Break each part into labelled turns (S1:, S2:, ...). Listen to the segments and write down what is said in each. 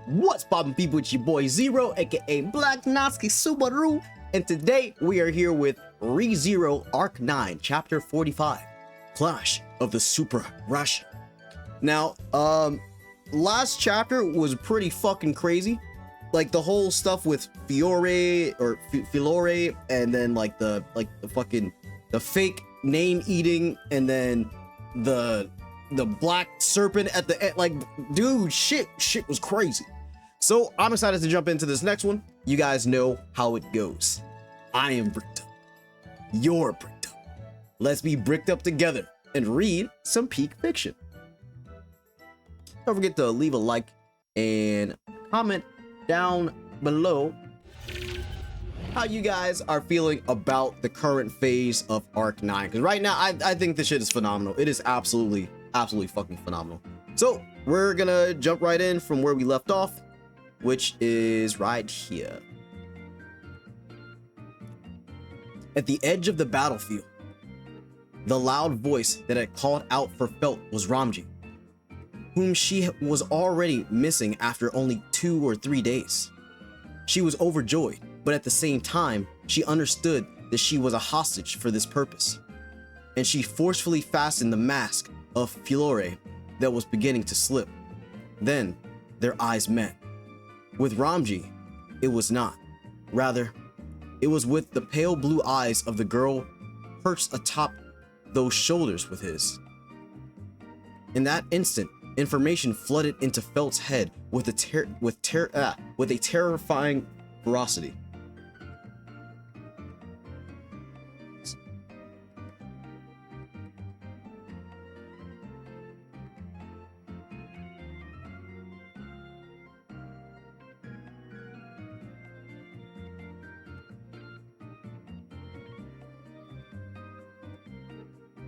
S1: What's poppin' people, it's your boy Zero, aka Black Natsuki Subaru, and today we are here with ReZero Arc 9, Chapter 45, Clash of the Super Rush. Now, last chapter was pretty fucking crazy. Like the whole stuff with Fiore, and then like the fake name eating, and then the black serpent at the end. Like, dude, shit was crazy. So I'm excited to jump into this next one. You guys know how it goes. I am bricked up. You're bricked up. Let's be bricked up together and read some peak fiction. Don't forget to leave a like and comment down below how you guys are feeling about the current phase of Arc 9. Because right now, I think this shit is phenomenal. It is absolutely fucking phenomenal. So we're gonna jump right in from where we left off, which is right here. At the edge of the battlefield, the loud voice that had called out for Felt was Ramji, whom she was already missing after only 2 or 3 days. She was overjoyed, but at the same time, she understood that she was a hostage for this purpose, and she forcefully fastened the mask of Fiore that was beginning to slip. Then, their eyes met. With Ramji, it was not. Rather, it was with the pale blue eyes of the girl perched atop those shoulders with his. In that instant, information flooded into Felt's head with a terrifying ferocity.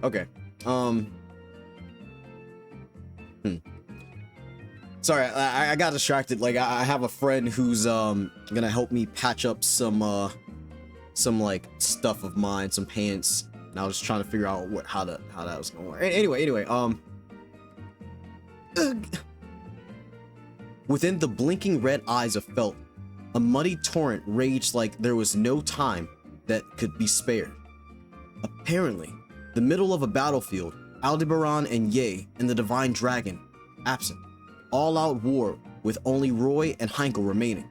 S1: Okay. Sorry, I got distracted. Like I have a friend who's gonna help me patch up some like stuff of mine, some pants, and I was trying to figure out how that was gonna work. Anyway, within the blinking red eyes of Felt, a muddy torrent raged like there was no time that could be spared. Apparently, the middle of a battlefield, Aldebaran and Ye and the Divine Dragon absent. All-out war with only Roy and Heinkel remaining.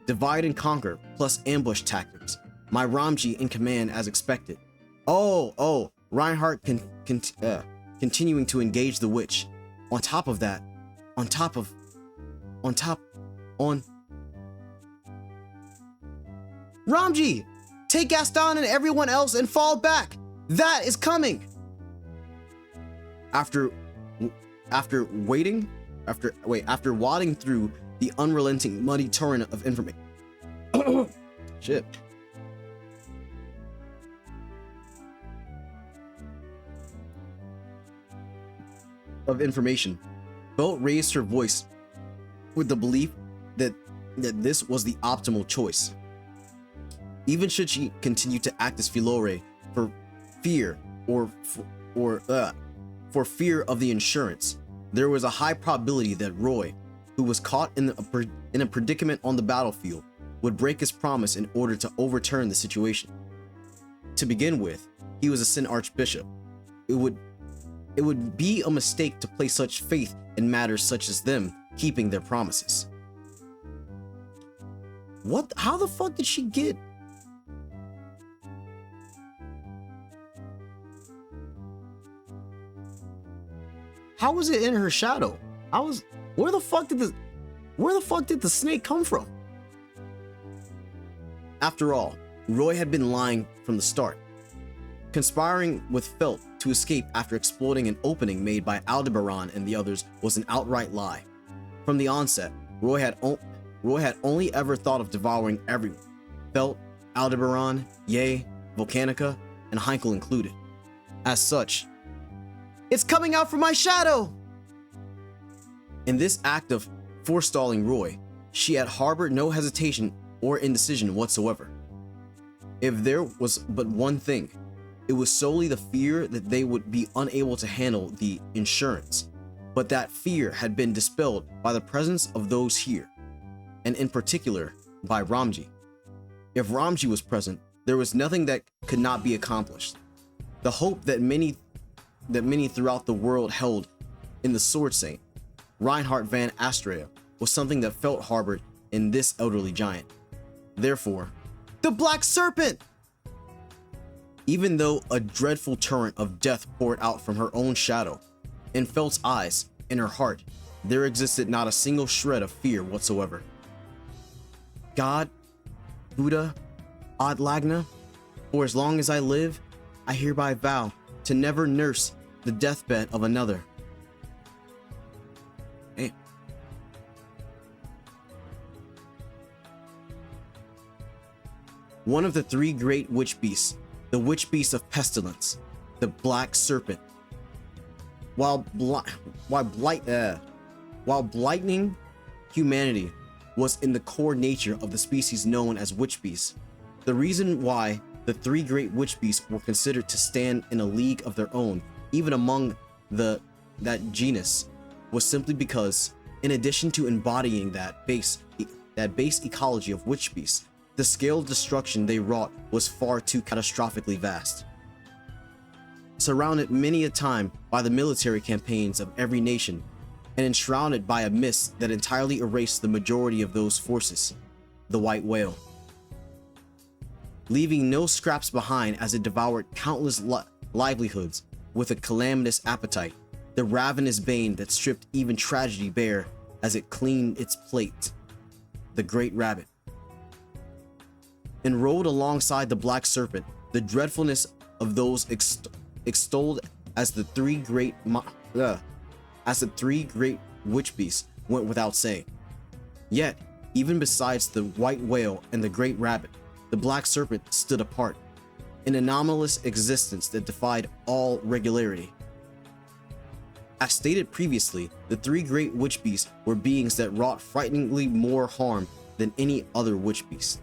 S1: Divide and conquer plus ambush tactics. My Ramji in command as expected. Reinhardt continuing to engage the witch. On top of that, Ramji, take Gaston and everyone else and fall back. That is coming. After wading through the unrelenting muddy torrent of information. Shit. Felt raised her voice with the belief that this was the optimal choice. Even should she continue to act as Fiore for fear for fear of the insurance, there was a high probability that Roy, who was caught in a predicament on the battlefield, would break his promise in order to overturn the situation. To begin with, he was a Sin Archbishop. It would be a mistake to place such faith in matters such as them keeping their promises. What? How the fuck did she get? How was it in her shadow? Where the fuck did the snake come from? After all, Roy had been lying from the start, conspiring with Felt to escape after exploiting an opening made by Aldebaran and the others was an outright lie. From the onset, Roy had only ever thought of devouring everyone, Felt, Aldebaran, Ye, Volcanica, and Heinkel included. As such, it's coming out from my shadow! In this act of forestalling Roy, she had harbored no hesitation or indecision whatsoever. If there was but one thing, it was solely the fear that they would be unable to handle the insurance. But that fear had been dispelled by the presence of those here, and in particular by Ramji. If Ramji was present, there was nothing that could not be accomplished. The hope that many throughout the world held in the Sword Saint, Reinhardt van Astrea, was something that felt harbored in this elderly giant. Therefore, the Black Serpent! Even though a dreadful torrent of death poured out from her own shadow, in Felt's eyes, in her heart, there existed not a single shred of fear whatsoever. God, Buddha, Adlagna, for as long as I live, I hereby vow to never nurse the deathbed of another. Damn. One of the three great witch beasts, the witch beast of pestilence, the Black Serpent. While blighting humanity was in the core nature of the species known as witch beasts, the reason why the three great witch beasts were considered to stand in a league of their own, even among that genus, was simply because, in addition to embodying that base ecology of witch beasts, the scale of destruction they wrought was far too catastrophically vast. Surrounded many a time by the military campaigns of every nation, and enshrouded by a mist that entirely erased the majority of those forces, the white whale. Leaving no scraps behind as it devoured countless livelihoods with a calamitous appetite, the ravenous bane that stripped even tragedy bare as it cleaned its plate, the great rabbit. Enrolled alongside the Black Serpent, the dreadfulness of those extolled as the three great witch beasts went without saying. Yet, even besides the white whale and the great rabbit, the Black Serpent stood apart, an anomalous existence that defied all regularity. As stated previously, the three great witch beasts were beings that wrought frighteningly more harm than any other witch beast.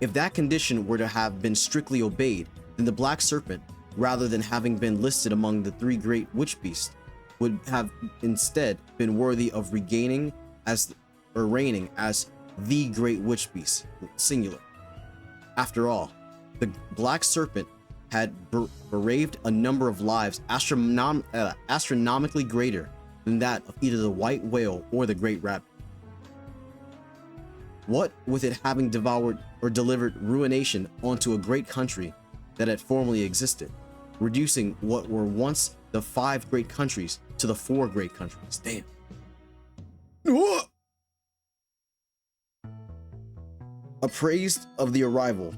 S1: If that condition were to have been strictly obeyed, then the Black Serpent, rather than having been listed among the three great witch beasts, would have instead been worthy of reigning as the great witch beast, singular. After all, the Black Serpent had bereaved a number of lives astronomically greater than that of either the white whale or the great rabbit. What with it having devoured or delivered ruination onto a great country that had formerly existed, reducing what were once the 5 great countries to the 4 great countries. Damn. Appraised of the arrival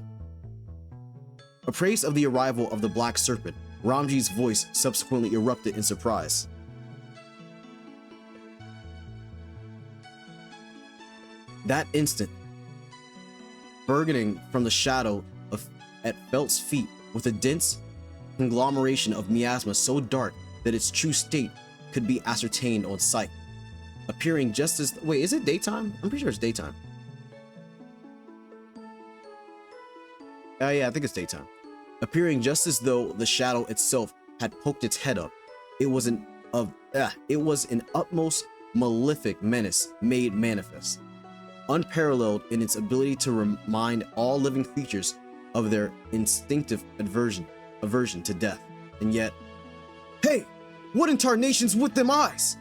S1: of the Black Serpent, Ramji's voice subsequently erupted in surprise. That instant, burgeoning from the shadow at Felt's feet with a dense conglomeration of miasma so dark that its true state could be ascertained on sight, appearing just as... Wait, is it daytime? I'm pretty sure it's daytime. Yeah, I think it's daytime. Appearing just as though the shadow itself had poked its head up, it was an utmost malefic menace made manifest, unparalleled in its ability to remind all living creatures of their instinctive aversion to death. And yet, hey, what in tarnation's with them eyes?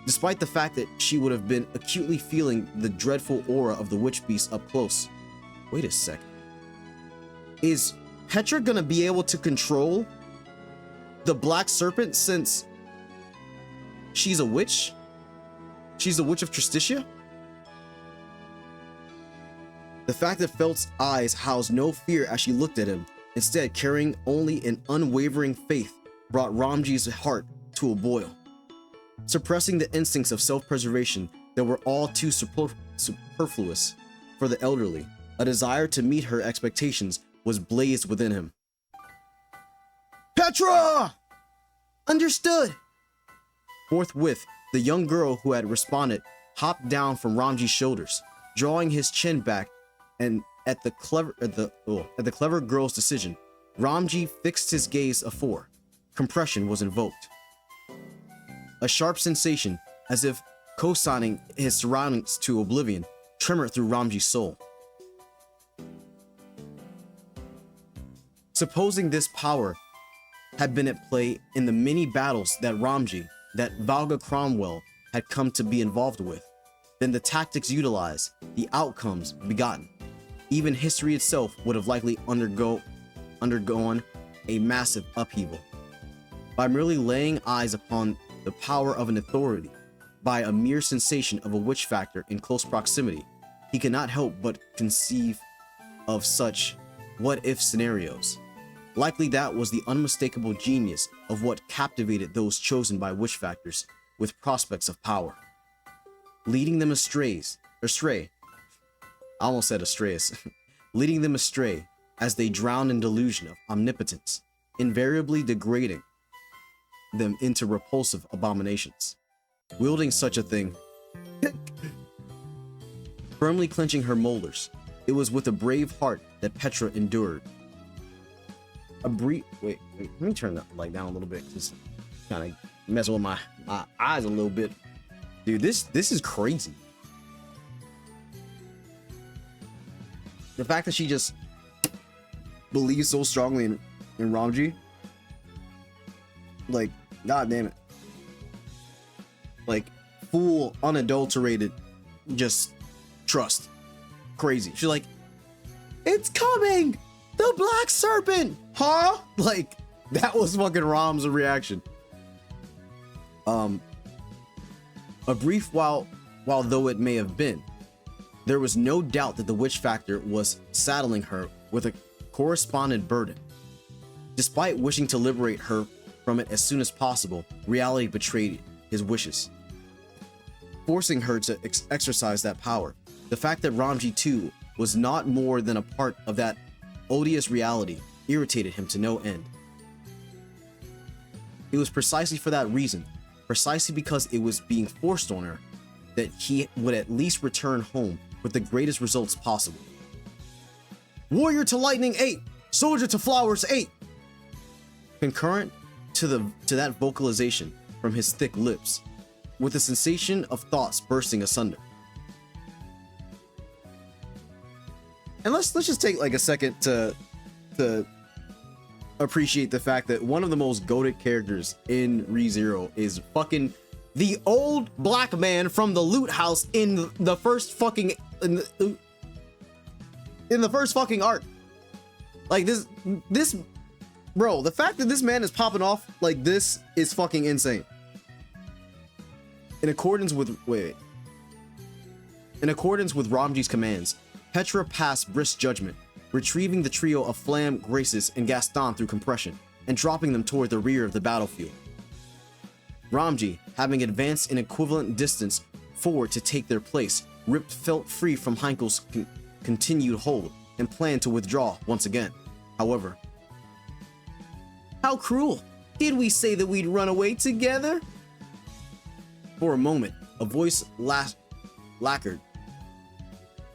S1: Despite the fact that she would have been acutely feeling the dreadful aura of the witch beast up close. Wait a second. Is Petra gonna be able to control the Black Serpent since she's a witch? She's the Witch of Tristitia? The fact that Felt's eyes housed no fear as she looked at him, instead carrying only an unwavering faith, brought Ramji's heart to a boil. Suppressing the instincts of self-preservation that were all too superfluous for the elderly, a desire to meet her expectations was blazed within him. Petra! Understood! Forthwith, the young girl who had responded hopped down from Ramji's shoulders, drawing his chin back, and at the clever girl's decision, Ramji fixed his gaze afore. Compression was invoked. A sharp sensation, as if co-signing his surroundings to oblivion, tremor through Ramji's soul. Supposing this power had been at play in the many battles that Valga Cromwell had come to be involved with, then the tactics utilized, the outcomes begotten, even history itself would have likely undergone a massive upheaval. By merely laying eyes upon the power of an authority, by a mere sensation of a witch factor in close proximity, he cannot help but conceive of such what-if scenarios. Likely that was the unmistakable genius of what captivated those chosen by witch factors with prospects of power, leading them astray, I almost said astraeus, leading them astray as they drown in delusion of omnipotence, invariably degrading them into repulsive abominations. Wielding such a thing, firmly clenching her molars, it was with a brave heart that Petra endured. Wait, let me turn that light down a little bit, just kind of messing with my eyes a little bit. Dude, this is crazy. The fact that she just believes so strongly in Ramji, like, god damn it, like full unadulterated just trust. Crazy. She's like, it's coming, the black serpent, huh? Like, that was fucking Ram's reaction. A brief while though it may have been, there was no doubt that the witch factor was saddling her with a correspondent burden. Despite wishing to liberate her from it as soon as possible, reality betrayed his wishes, forcing her to exercise that power. The fact that Ramji too was not more than a part of that odious reality irritated him to no end. It was precisely for that reason, precisely because it was being forced on her, that he would at least return home with the greatest results possible. Warrior to lightning 8, soldier to flowers 8. Concurrent to that vocalization from his thick lips, with a sensation of thoughts bursting asunder. And let's just take like a second to appreciate the fact that one of the most goated characters in ReZero is fucking the old black man from the loot house in the first fucking arc. Like this bro, the fact that this man is popping off like this is fucking insane. In accordance with Ramji's commands, Petra passed brisk judgment, retrieving the trio of Flam, Graces, and Gaston through compression, and dropping them toward the rear of the battlefield. Ramji, having advanced an equivalent distance forward to take their place, felt free from Heinkel's continued hold, and planned to withdraw once again. However, how cruel! Did we say that we'd run away together? For a moment, a voice lacquered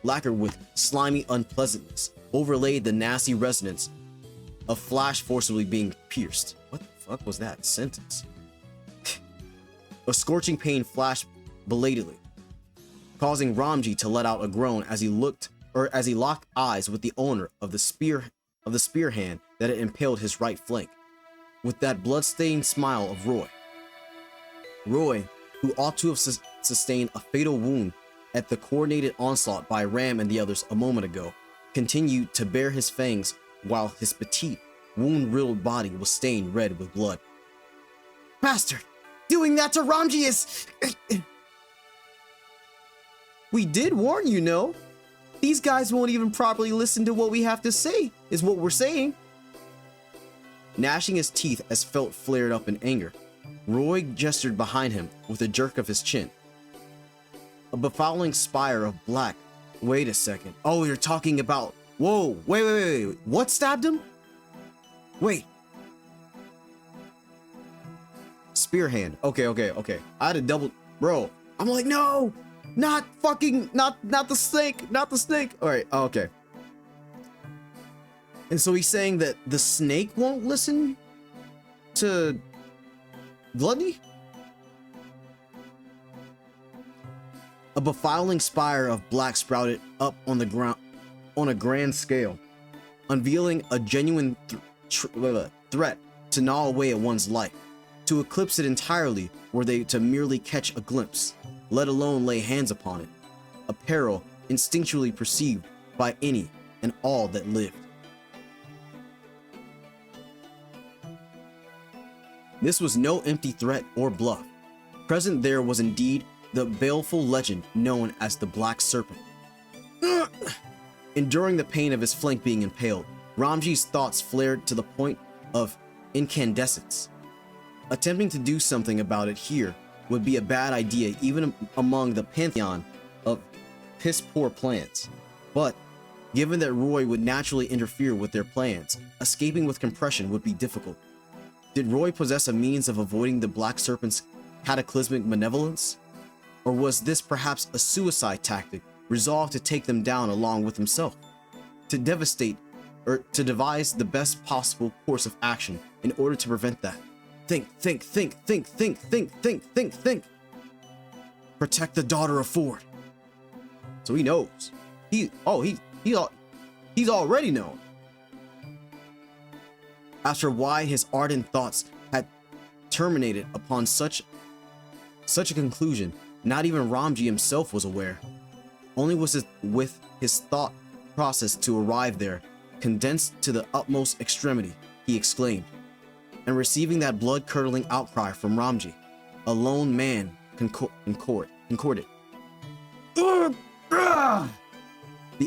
S1: with slimy unpleasantness, overlaid the nasty resonance of flash forcibly being pierced. What the fuck was that sentence? A scorching pain flashed belatedly, causing Ramji to let out a groan as he locked eyes with the owner of the spear hand that had impaled his right flank, with that blood-stained smile of Roy. Roy, who ought to have sustained a fatal wound at the coordinated onslaught by Ram and the others a moment ago, continued to bare his fangs while his petite, wound-riddled body was stained red with blood. Bastard! Doing that to Ramji is... We did warn you, no? These guys won't even properly listen to what we have to say, is what we're saying. Gnashing his teeth as Felt flared up in anger, Roy gestured behind him with a jerk of his chin. A befouling spire of black. Wait a second. Oh, you're talking about... Whoa, wait. What stabbed him? Wait. Spear hand. Okay. I had a double... Bro, I'm like, no! Not the snake! Not the snake! Alright, okay. And so he's saying that the snake won't listen to Gluttony? A befuddling spire of black sprouted up on the ground on a grand scale, unveiling a genuine threat to gnaw away at one's life. To eclipse it entirely were they to merely catch a glimpse, let alone lay hands upon it, a peril instinctually perceived by any and all that lived. This was no empty threat or bluff. Present there was indeed the baleful legend known as the Black Serpent. Enduring the pain of his flank being impaled, Ramji's thoughts flared to the point of incandescence. Attempting to do something about it here would be a bad idea even among the pantheon of piss-poor plans. But given that Roy would naturally interfere with their plans, escaping with compression would be difficult. Did Roy possess a means of avoiding the Black Serpent's cataclysmic malevolence? Or was this perhaps a suicide tactic resolved to take them down along with himself? To devastate or to devise the best possible course of action in order to prevent that? Think. Protect the daughter of Ford. So he knows. He's already known. After why his ardent thoughts had terminated upon such a conclusion, not even Ramji himself was aware. Only was it with his thought process to arrive there, condensed to the utmost extremity, he exclaimed, and receiving that blood-curdling outcry from Ramji, a lone man concorded. The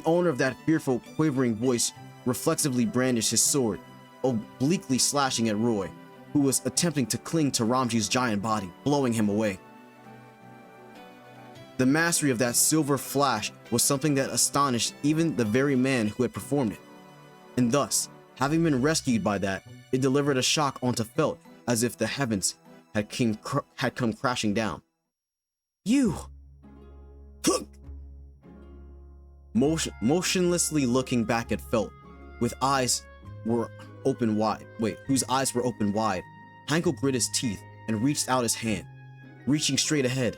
S1: owner of that fearful, quavering voice reflexively brandished his sword, obliquely slashing at Roy, who was attempting to cling to Ramji's giant body, blowing him away. The mastery of that silver flash was something that astonished even the very man who had performed it. And thus, having been rescued by that, it delivered a shock onto Felt as if the heavens had come crashing down. You! Motionlessly looking back at Felt, whose eyes were open wide, Hanko grit his teeth and reached out his hand, reaching straight ahead,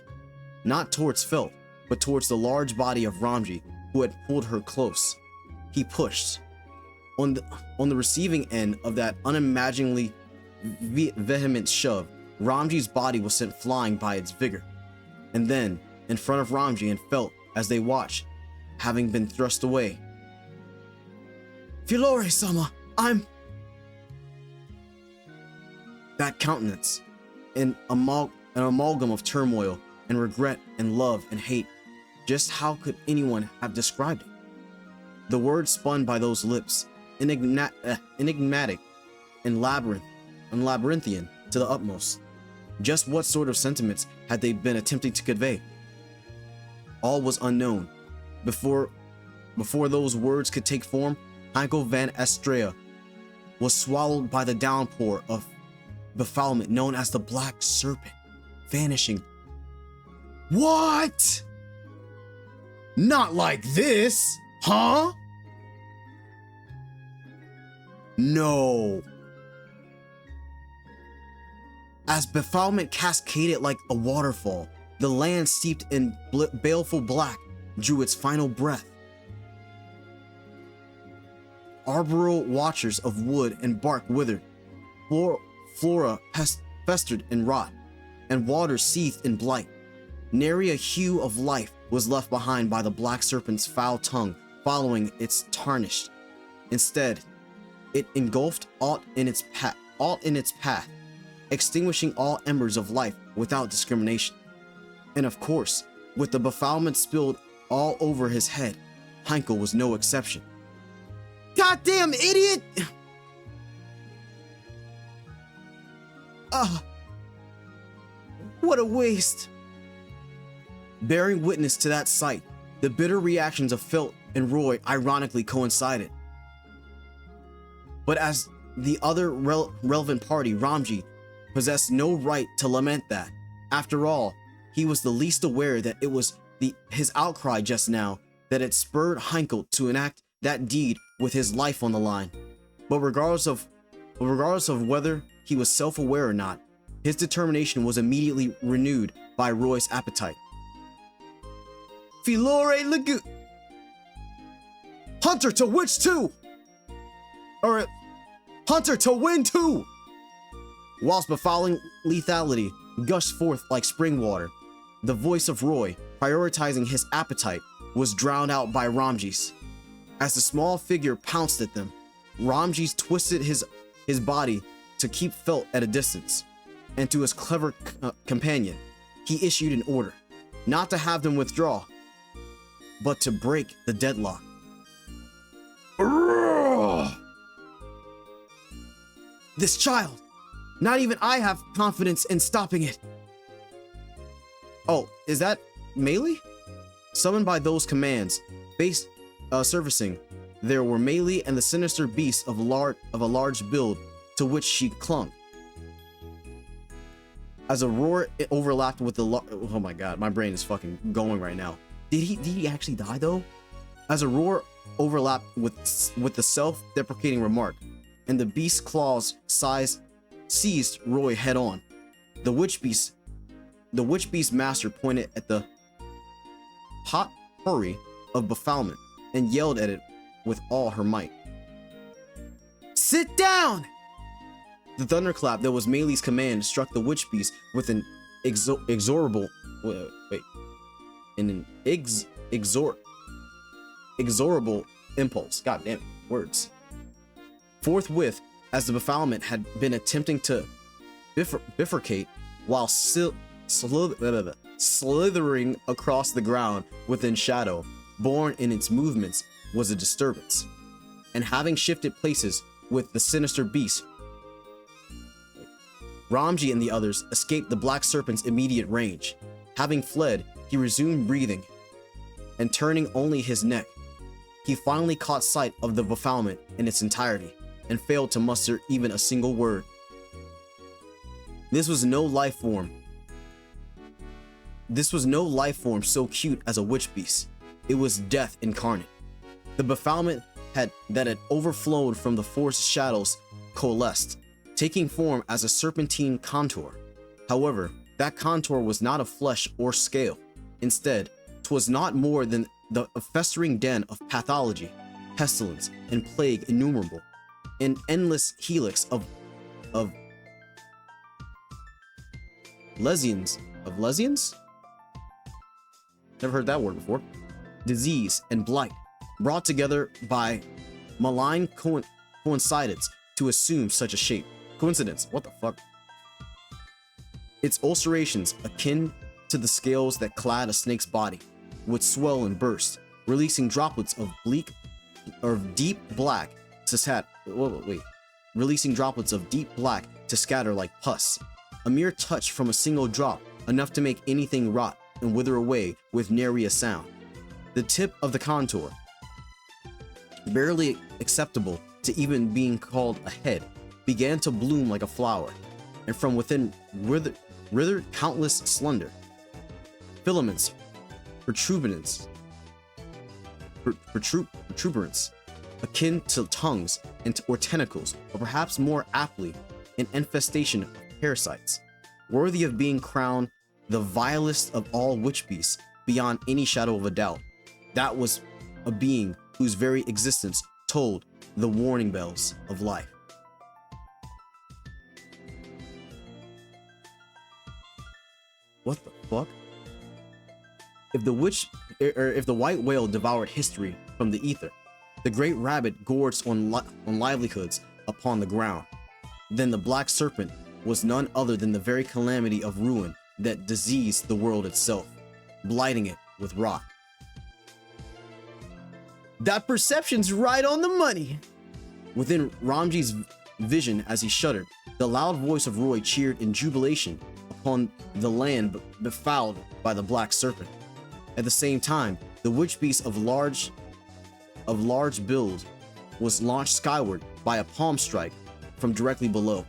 S1: not towards Felt, but towards the large body of Ramji, who had pulled her close. He pushed. On the receiving end of that unimaginably vehement shove, Ramji's body was sent flying by its vigor. And then, in front of Ramji and Felt as they watched, having been thrust away. Filore-sama, I'm... That countenance, an amalgam of turmoil and regret and love and hate. Just how could anyone have described it? The words spun by those lips, enigmatic and labyrinthian to the utmost. Just what sort of sentiments had they been attempting to convey? All was unknown. Before those words could take form, Hanko van Estrella was swallowed by the downpour of befoulment known as the Black Serpent, vanishing. What? Not like this, huh? No. As befoulment cascaded like a waterfall, the land steeped in baleful black drew its final breath. Arboreal watchers of wood and bark withered, flora festered in rot, and water seethed in blight. Nary a hue of life was left behind by the Black Serpent's foul tongue following its tarnished. Instead, it engulfed aught in its path, extinguishing all embers of life without discrimination. And of course, with the befoulment spilled all over his head, Hanko was no exception. Goddamn idiot! What a waste. Bearing witness to that sight, the bitter reactions of Felt and Roy ironically coincided. But as the other relevant party, Ramji, possessed no right to lament that. After all, he was the least aware that it was his outcry just now that had spurred Hanko to enact that deed with his life on the line. But regardless of whether he was self-aware or not, his determination was immediately renewed by Roy's appetite. Filore Lagoon. Hunter to Witch 2! Or Hunter to Win 2! Whilst befouling lethality gushed forth like spring water, the voice of Roy, prioritizing his appetite, was drowned out by Ramjes. As the small figure pounced at them, Ramjes twisted his body to keep Felt at a distance, and to his clever companion, he issued an order, not to have them withdraw, but to break the deadlock. This child! Not even I have confidence in stopping it. Oh, is that Melee? Summoned by those commands, servicing, there were Melee and the sinister beast of a large build to which she clung. As a roar, it overlapped with the oh my god, my brain is fucking going right now. Did he actually die though? As a roar overlapped with the self-deprecating remark, and the beast's claws seized Roy head on. The witch beast master pointed at the hot hurry of befoulment and yelled at it with all her might. Sit down! The thunderclap that was Melee's command struck the witch beast with an inexorable impulse. God damn it, words. Forthwith, as the befoulment had been attempting to bifurcate while slithering across the ground within shadow, born in its movements was a disturbance. And having shifted places with the sinister beast, Ramji and the others escaped the black serpent's immediate range. Having fled, he resumed breathing, and turning only his neck, he finally caught sight of the befoulment in its entirety, and failed to muster even a single word. This was no life form so cute as a witch beast. It was death incarnate. The befoulment that had overflowed from the forest shadows coalesced, taking form as a serpentine contour. However, that contour was not of flesh or scale. Instead, 'twas not more than the festering den of pathology, pestilence, and plague innumerable, an endless helix of lesions? Never heard that word before. Disease and blight, brought together by malign coincidence to assume such a shape. Coincidence, what the fuck? Its ulcerations, akin to the scales that clad a snake's body, would swell and burst, releasing droplets of deep black to scatter like pus. A mere touch from a single drop, enough to make anything rot and wither away with nary a sound. The tip of the contour, barely acceptable to even being called a head, began to bloom like a flower, and from within withered countless slender filaments, protuberance, akin to tongues or tentacles, or perhaps more aptly, an infestation of parasites, worthy of being crowned the vilest of all witch beasts beyond any shadow of a doubt. That was a being whose very existence tolled the warning bells of life. What the fuck? If the white whale devoured history from the ether, the great rabbit gorged on livelihoods upon the ground, then the black serpent was none other than the very calamity of ruin that diseased the world itself, blighting it with rot. That perception's right on the money! Within Ramji's vision as he shuddered, the loud voice of Roy cheered in jubilation upon the land befouled by the black serpent. At the same time, the witch beast of large build was launched skyward by a palm strike from directly below,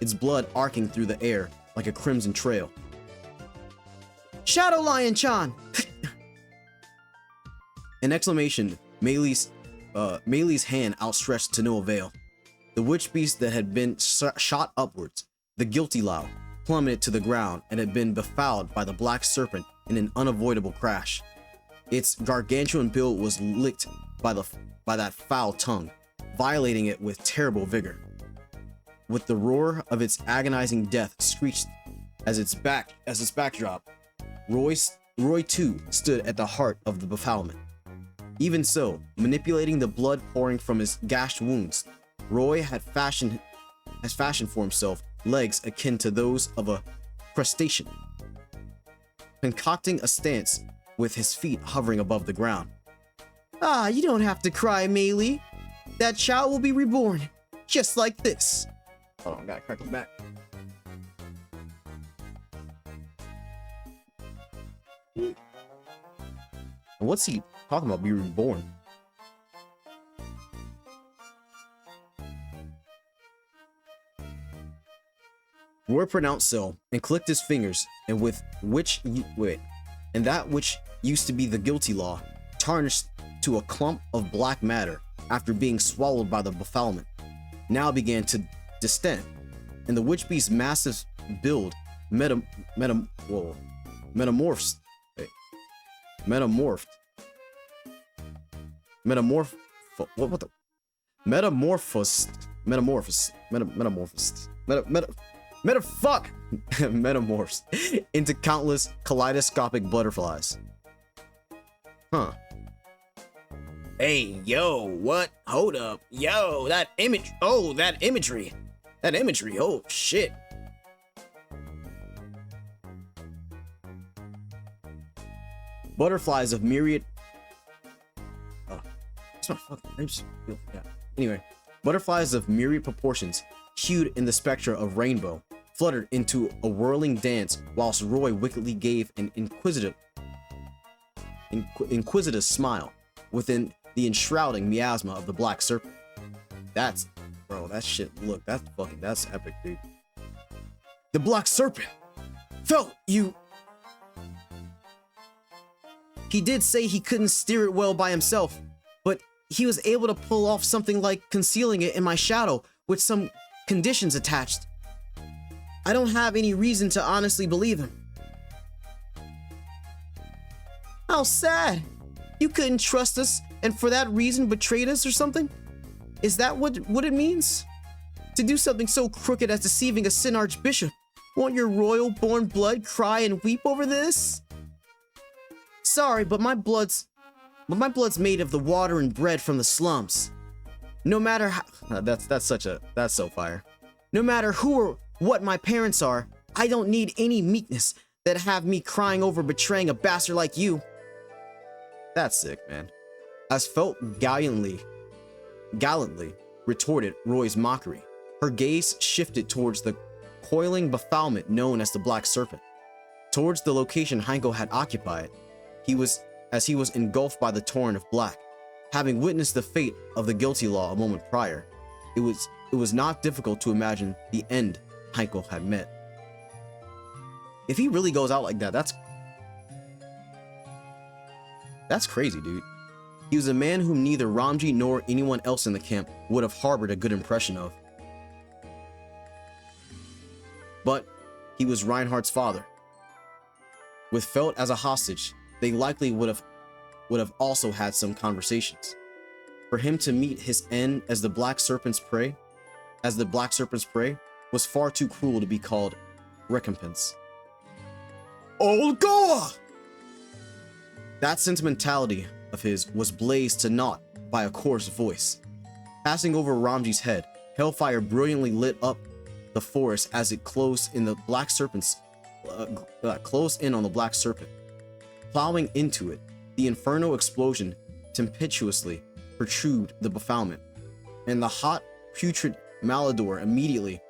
S1: its blood arcing through the air like a crimson trail. Shadow Lion-chan! An exclamation, Melee's hand outstretched to no avail. The witch beast that had been shot upwards, the guilty Lao, plummeted to the ground and had been befouled by the black serpent in an unavoidable crash. Its gargantuan build was licked by that foul tongue, violating it with terrible vigor. With the roar of its agonizing death screeched as its backdrop, Roy too stood at the heart of the befoulment. Even so, manipulating the blood pouring from his gashed wounds, Roy has fashioned for himself legs akin to those of a crustacean, concocting a stance with his feet hovering above the ground. Ah, you don't have to cry, Meili. That child will be reborn, just like this. Hold on, gotta crack him back. What's he talking about, be reborn? Roy pronounced so and clicked his fingers, and that which used to be the guilty law tarnished to a clump of black matter after being swallowed by the befoulment, now began to distend, and the witch beast's massive build metamorphosed into countless kaleidoscopic butterflies. Huh. Hey, yo, what? Hold up. Yo, that image. Oh, that imagery. That imagery. Oh, shit. Butterflies of myriad. Oh, it's my fucking. I just feel, yeah. Anyway, butterflies of myriad proportions, hued in the spectra of rainbow, fluttered into a whirling dance, whilst Roy wickedly gave an inquisitive smile within the enshrouding miasma of the black serpent. That's, bro, that shit, look, that's epic, dude. The black serpent! Felt, you... He did say he couldn't steer it well by himself, but he was able to pull off something like concealing it in my shadow with some conditions attached. I don't have any reason to honestly believe him. How sad! You couldn't trust us and for that reason betrayed us or something? Is that what it means? To do something so crooked as deceiving a Sin Archbishop? Won't your royal-born blood cry and weep over this? Sorry, but my blood's made of the water and bread from the slums. No matter how... That's so fire. No matter who or what my parents are, I don't need any meekness that have me crying over betraying a bastard like you. That's sick, man. As Felt gallantly retorted Roy's mockery, her gaze shifted towards the coiling befoulment known as the Black Serpent, towards the location Heinkel had occupied. He was engulfed by the torrent of black. Having witnessed the fate of the guilty law a moment prior, it was not difficult to imagine the end Heinkel had met. If he really goes out like that, that's crazy, dude. He was a man whom neither Ramji nor anyone else in the camp would have harbored a good impression of. But he was Reinhardt's father. With Felt as a hostage, they likely would have also had some conversations. For him to meet his end as the Black Serpent's prey, was far too cruel to be called recompense. Old Goa! That sentimentality of his was blazed to naught by a coarse voice. Passing over Ramji's head, hellfire brilliantly lit up the forest as it closed in on the Black Serpent. Plowing into it, the inferno explosion tempestuously protruded the befoulment, and the hot, putrid Malador immediately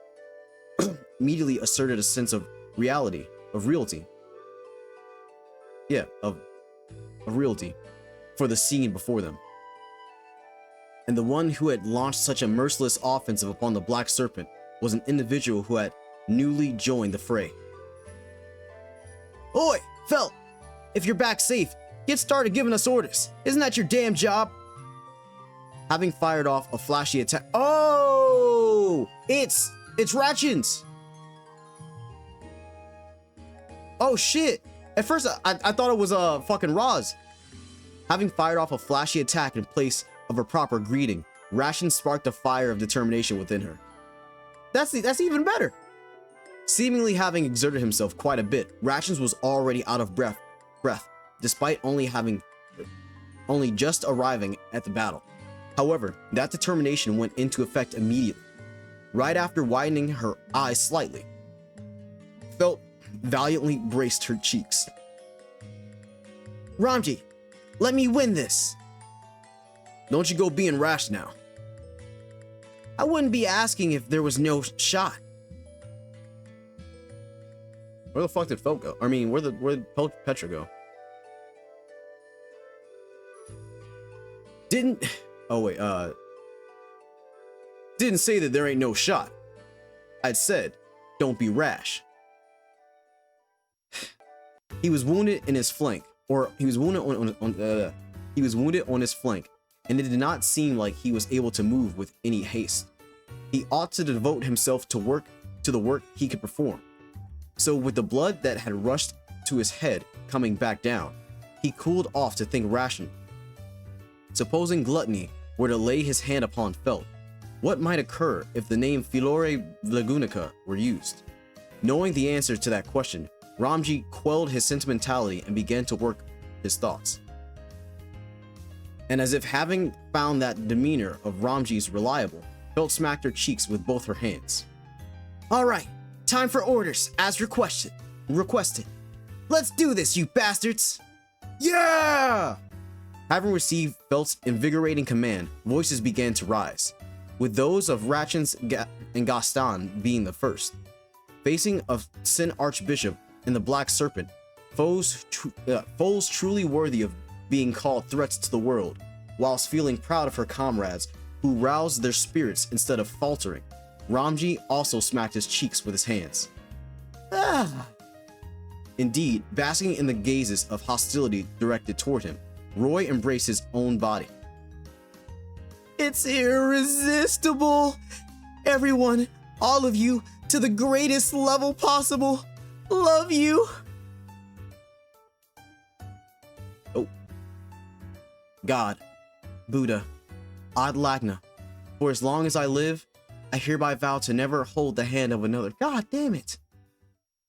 S1: asserted a sense of reality for the scene before them. And the one who had launched such a merciless offensive upon the Black Serpent was an individual who had newly joined the fray. Oi, Felt! If you're back safe, get started giving us orders. Isn't that your damn job? Having fired off a flashy attack. Oh, it's Ratchins. Oh shit! At first, I thought it was fucking Roz. Having fired off a flashy attack in place of a proper greeting, Ration sparked a fire of determination within her. That's even better. Seemingly having exerted himself quite a bit, Rations was already out of breath, despite only just arriving at the battle. However, that determination went into effect immediately. Right after widening her eyes slightly, Felt valiantly braced her cheeks. Ramji, let me win this. Don't you go being rash now. I wouldn't be asking if there was no shot. Where the fuck did Felt go? I mean, where did Petra go? Didn't say that there ain't no shot. I'd said, don't be rash. He was wounded in his flank, or he was wounded on his flank, and it did not seem like he was able to move with any haste. He ought to devote himself to the work he could perform. So with the blood that had rushed to his head coming back down, he cooled off to think rationally. Supposing Gluttony were to lay his hand upon Felt, what might occur if the name Filore Lagunica were used? Knowing the answer to that question, Ramji quelled his sentimentality and began to work his thoughts. And as if having found that demeanor of Ramji's reliable, Felt smacked her cheeks with both her hands. All right, time for orders, as requested. Let's do this, you bastards! Yeah! Having received Felt's invigorating command, voices began to rise, with those of Rations and Gaston being the first. Facing a Sin Archbishop and the Black Serpent, foes truly worthy of being called threats to the world, whilst feeling proud of her comrades who roused their spirits instead of faltering, Ramji also smacked his cheeks with his hands. Ah! Indeed, basking in the gazes of hostility directed toward him, Roy embraced his own body. It's irresistible! Everyone, all of you, to the greatest level possible. Love you! Oh. God, Buddha, Ad Lagna, for as long as I live, I hereby vow to never hold the hand of another. God damn it!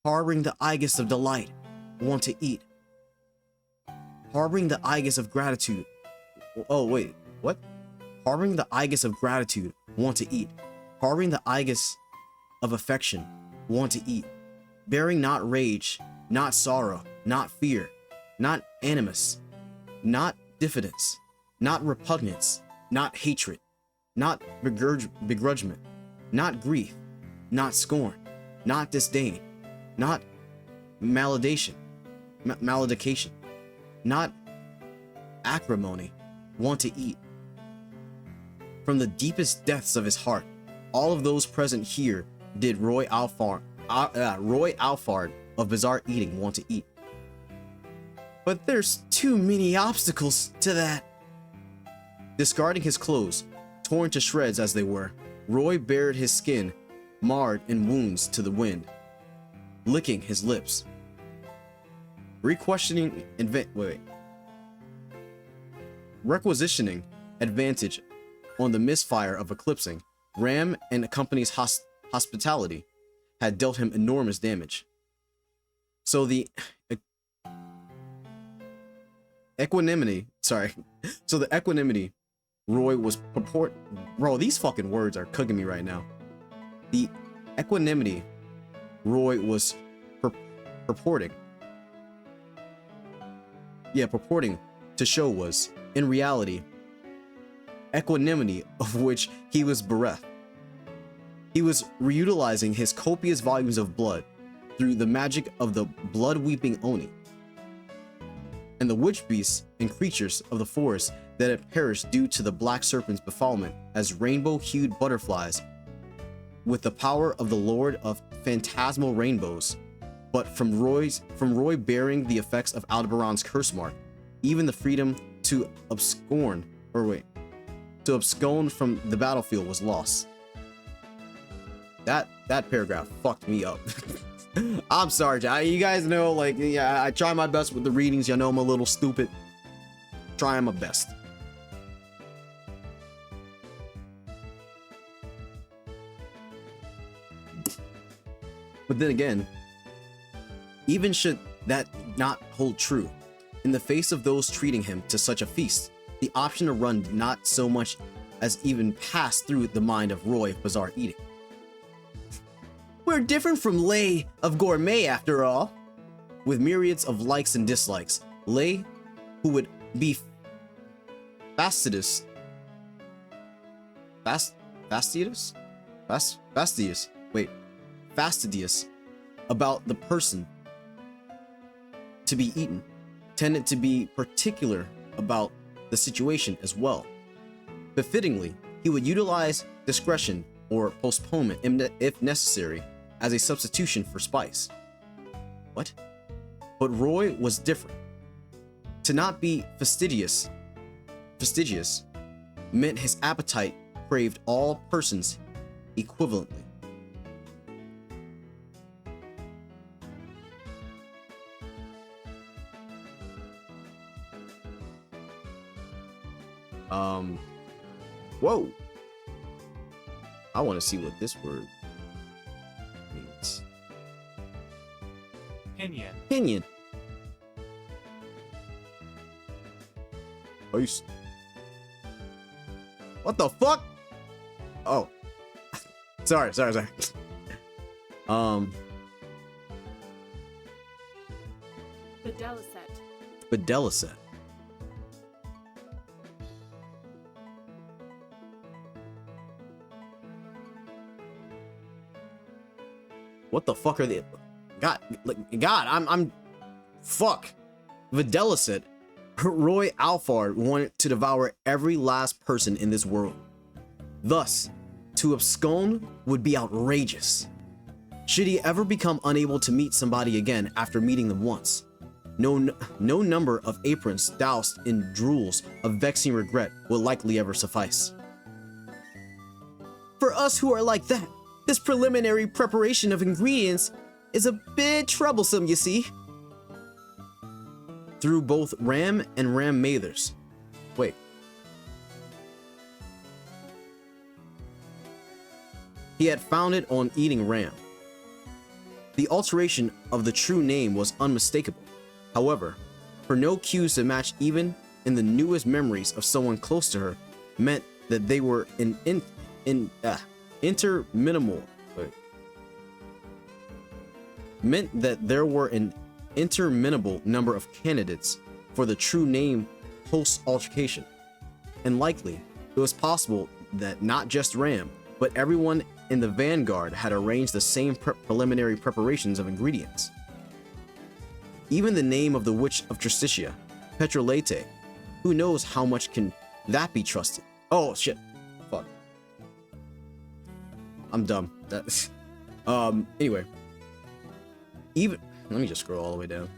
S1: Harboring the Aegis of delight, want to eat. Harboring the Aegis of gratitude. Oh, wait, what? Harboring the Aegis of gratitude, want to eat. Harboring the Aegis of affection, want to eat. Bearing not rage, not sorrow, not fear, not animus, not diffidence, not repugnance, not hatred, not begrudgment, not grief, not scorn, not disdain, not malediction, not acrimony, want to eat. From the deepest depths of his heart, all of those present here did Roy Alphard of Bizarre Eating want to eat. But there's too many obstacles to that. Discarding his clothes, torn to shreds as they were, Roy bared his skin, marred in wounds to the wind, licking his lips. Requisitioning advantage on the misfire of eclipsing, Ram and the company's hospitality had dealt him enormous damage. So the equanimity Roy was bro, these fucking words are cooking me right now. The equanimity Roy was purporting to show was, in reality, equanimity of which he was bereft. He was reutilizing his copious volumes of blood through the magic of the blood-weeping Oni, and the witch beasts and creatures of the forest that had perished due to the Black Serpent's befoulment as rainbow-hued butterflies with the power of the Lord of Phantasmal Rainbows. But from Roy bearing the effects of Aldebaran's curse mark, even the freedom to abscond from the battlefield was lost. That paragraph fucked me up. I'm sorry, you guys know, like, yeah, I try my best with the readings. Y'all know I'm a little stupid. trying my best. But then again, even should that not hold true, in the face of those treating him to such a feast, the option to run did not so much as even pass through the mind of Roy of Bizarre Eating. We're different from Lay of Gourmet after all. With myriads of likes and dislikes, Lay, who would be fastidious about the person to be eaten, tended to be particular about the situation as well. Befittingly, he would utilize discretion or postponement if necessary as a substitution for spice. What? But Roy was different. To not be fastidious meant his appetite craved all persons equivalently. Whoa. I want to see what this word means.
S2: Opinion.
S1: Opinion. What the fuck? Oh. Sorry. Fidelicet. What the fuck are they? God, I'm fuck. Videlicet. Roy Alfard wanted to devour every last person in this world. Thus, to abscond would be outrageous. Should he ever become unable to meet somebody again after meeting them once, no number of aprons doused in drools of vexing regret will likely ever suffice. For us who are like that, this preliminary preparation of ingredients is a bit troublesome, you see. Through both Ram and Ram Mathers. Wait. He had founded on eating Ram. The alteration of the true name was unmistakable. However, for no cues to match even in the newest memories of someone close to her meant that they were meant that there were an interminable number of candidates for the true name post-altercation, and likely it was possible that not just Ram, but everyone in the vanguard had arranged the same preliminary preparations of ingredients. Even the name of the witch of Tristitia, Petrolete, who knows how much can that be trusted? Oh shit, fuck. I'm dumb. Anyway. Let me just scroll all the way down.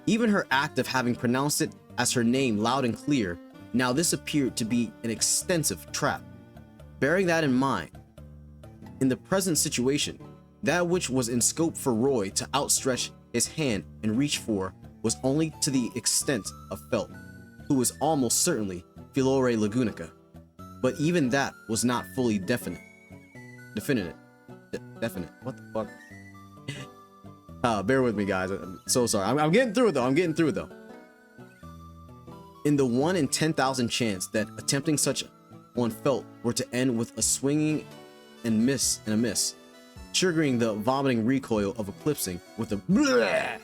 S1: Even her act of having pronounced it as her name loud and clear, now this appeared to be an extensive trap. Bearing that in mind, in the present situation, that which was in scope for Roy to outstretch his hand and reach for was only to the extent of Felt, who was almost certainly Filore Lagunica. But even that was not fully definite. Definite. What the fuck? Bear with me, guys. I'm so sorry. I'm getting through it though. In the 1 in 10,000 chance that attempting such on Felt were to end with a swinging and miss, triggering the vomiting recoil of eclipsing with a bleh,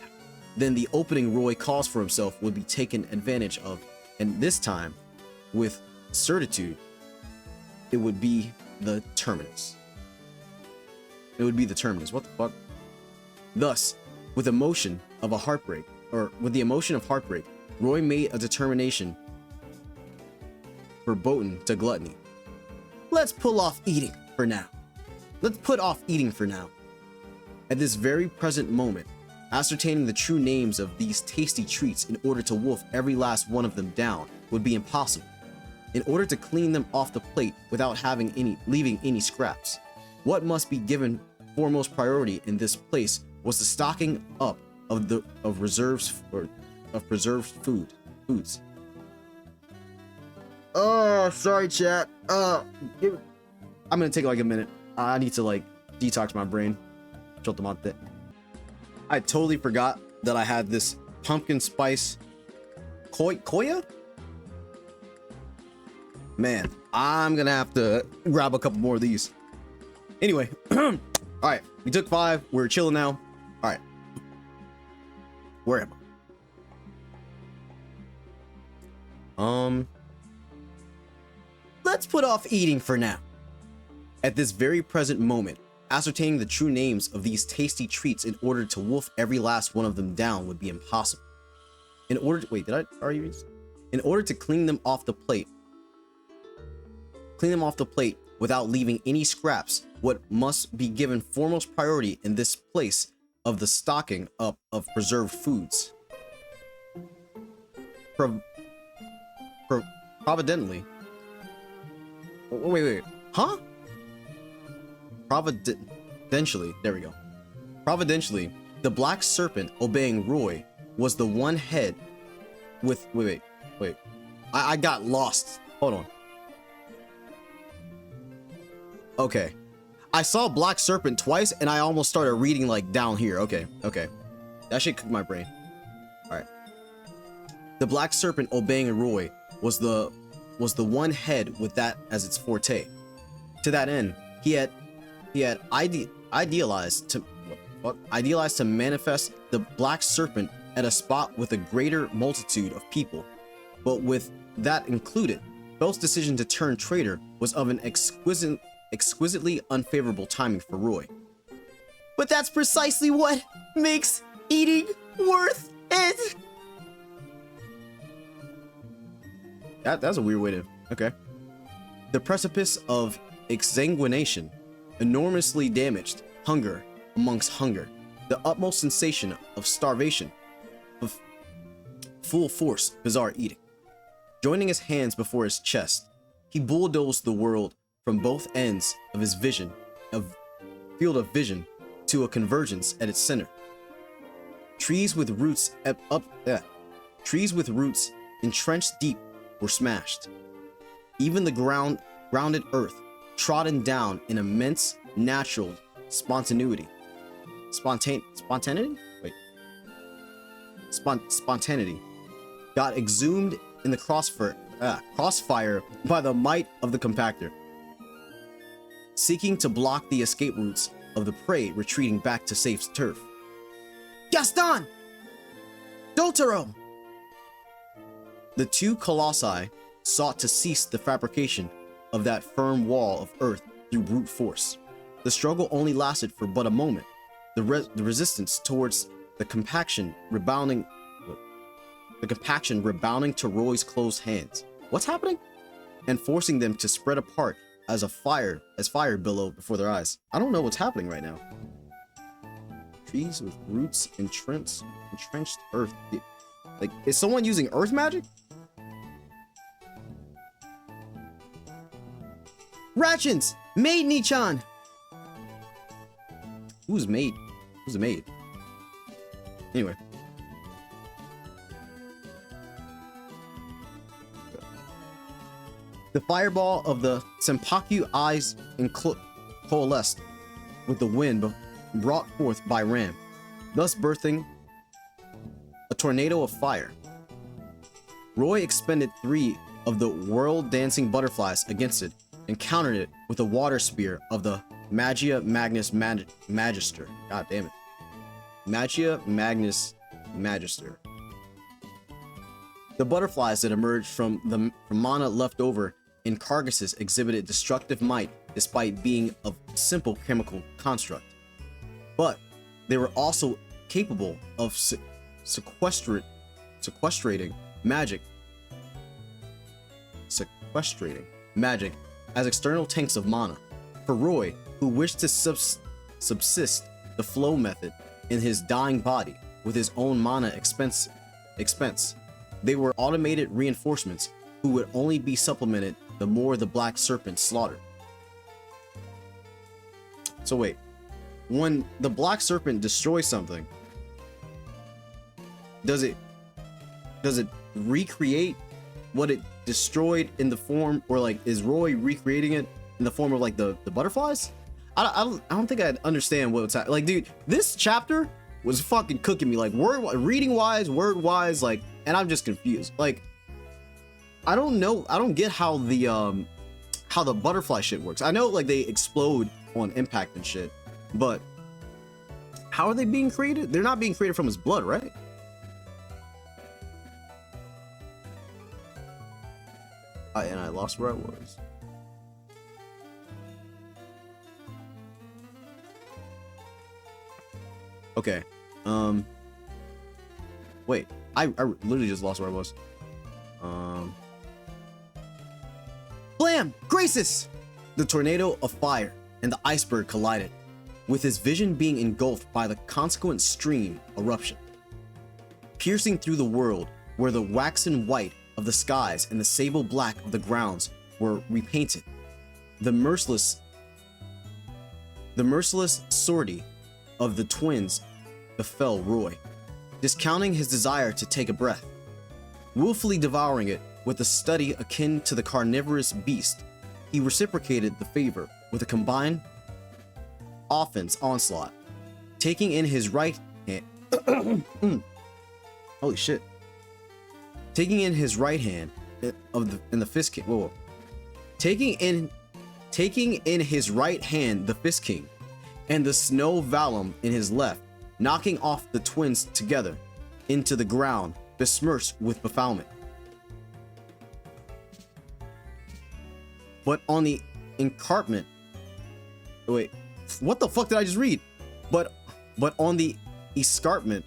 S1: then the opening Roy caused for himself would be taken advantage of, and this time, with certitude, it would be the terminus. What the fuck? Thus, with the emotion of heartbreak, Roy made a determination verboten to gluttony. Let's put off eating for now. At this very present moment, ascertaining the true names of these tasty treats in order to wolf every last one of them down would be impossible. In order to clean them off the plate without leaving any scraps, what must be given foremost priority in this place was the stocking up of preserved food. foods. Oh, sorry, chat. I'm gonna take like a minute. I need to like detox my brain. I totally forgot that I had this pumpkin spice koya. Man, I'm gonna have to grab a couple more of these. Anyway, all right, we took 5. We're chilling now. All right, where am I? Let's put off eating for now. At this very present moment, ascertaining the true names of these tasty treats in order to wolf every last one of them down would be impossible. In order to wait, did I already read this? In order to clean them off the plate without leaving any scraps, what must be given foremost priority in this place of the stocking up of preserved foods. Providentally. Wait. Huh? Providentially. There we go. Providentially, the black serpent obeying Roy was the one head with... Wait. I got lost. Hold on. Okay. I saw black serpent twice and I almost started reading like down here. Okay. That shit cooked my brain. Alright. The black serpent obeying Roy was the one head with that as its forte. To that end, he had idealized to manifest the black serpent at a spot with a greater multitude of people. But with that included, Bell's decision to turn traitor was of an exquisitely unfavorable timing for Roy. But that's precisely what makes eating worth it. That's a weird way to... Okay. The precipice of exsanguination, enormously damaged, hunger amongst hunger, the utmost sensation of starvation, of full force, bizarre eating. Joining his hands before his chest, he bulldozed the world from both ends of his field of vision to a convergence at its center. Trees with roots entrenched deep were smashed. Even the grounded earth trodden down in immense natural spontaneity. Spontaneity got exhumed in the crossfire by the might of the compactor, seeking to block the escape routes of the prey retreating back to safe turf. Gaston! Dotaro! The two colossi sought to cease the fabrication of that firm wall of earth through brute force. The struggle only lasted for but a moment, the resistance towards the compaction rebounding to Roy's closed hands. What's happening? And forcing them to spread apart as fire billowed before their eyes. I don't know what's happening right now. Trees with roots entrenched earth. Like, is someone using earth magic? Ratchins! Maid Nichan! Who's maid? Who's a maid? Anyway. The fireball of the Senpaku eyes coalesced with the wind brought forth by Ram, thus birthing a tornado of fire. Roy expended 3 of the world-dancing butterflies against it and countered it with a water spear of the Magia Magnus Magister. God damn it. Magia Magnus Magister. The butterflies that emerged from mana left over in carcasses exhibited destructive might despite being of simple chemical construct. But they were also capable of sequestrating magic as external tanks of mana. For Roy, who wished to subsist the flow method in his dying body with his own mana expense, they were automated reinforcements who would only be supplemented the more the black serpent slaughtered. So wait, when the black serpent destroys something, does it recreate what it destroyed in the form, or like is Roy recreating it in the form of like the butterflies? I don't think I understand what's happening. Like, dude, this chapter was fucking cooking me, like reading wise, word wise, like, and I'm just confused. Like, I don't know, I don't get how the butterfly shit works. I know like they explode on impact and shit, but how are they being created? They're not being created from his blood, right? And I lost where I was. Okay. Wait. I literally just lost where I was. Blam! Graces! The tornado of fire and the iceberg collided, with his vision being engulfed by the consequent stream eruption, piercing through the world where the waxen white of the skies and the sable black of the grounds were repainted. The merciless sortie of the twins befell Roy, discounting his desire to take a breath. Willfully devouring it with a study akin to the carnivorous beast, he reciprocated the favor with a combined offense onslaught, taking in his right hand. Holy shit. Taking in his right hand in the fist king. Whoa. Taking in his right hand the fist king, and the snow vellum in his left, knocking off the twins together into the ground, besmirched with befoulment. But on the escarpment, wait, what the fuck did I just read? But on the escarpment,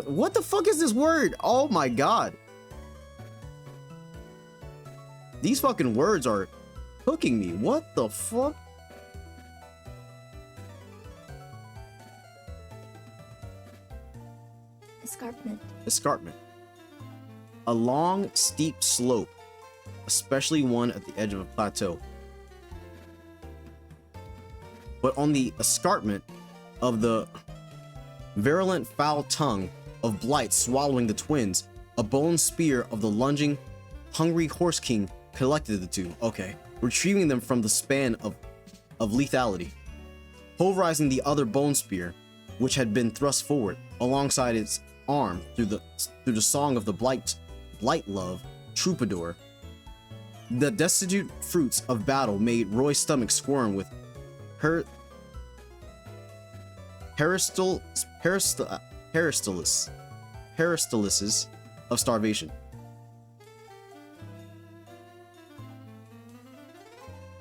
S1: what the fuck is this word? Oh my god. These fucking words are hooking me. What the fuck?
S2: Escarpment.
S1: Escarpment. A long, steep slope, especially one at the edge of a plateau. But on the escarpment of the virulent foul tongue of blight swallowing the twins, a bone spear of the lunging, hungry horse king collected the two, okay, retrieving them from the span of lethality, pulverizing the other bone spear, which had been thrust forward alongside its arm through the song of the blight love troubadour. The destitute fruits of battle made Roy's stomach squirm with peristylises of starvation.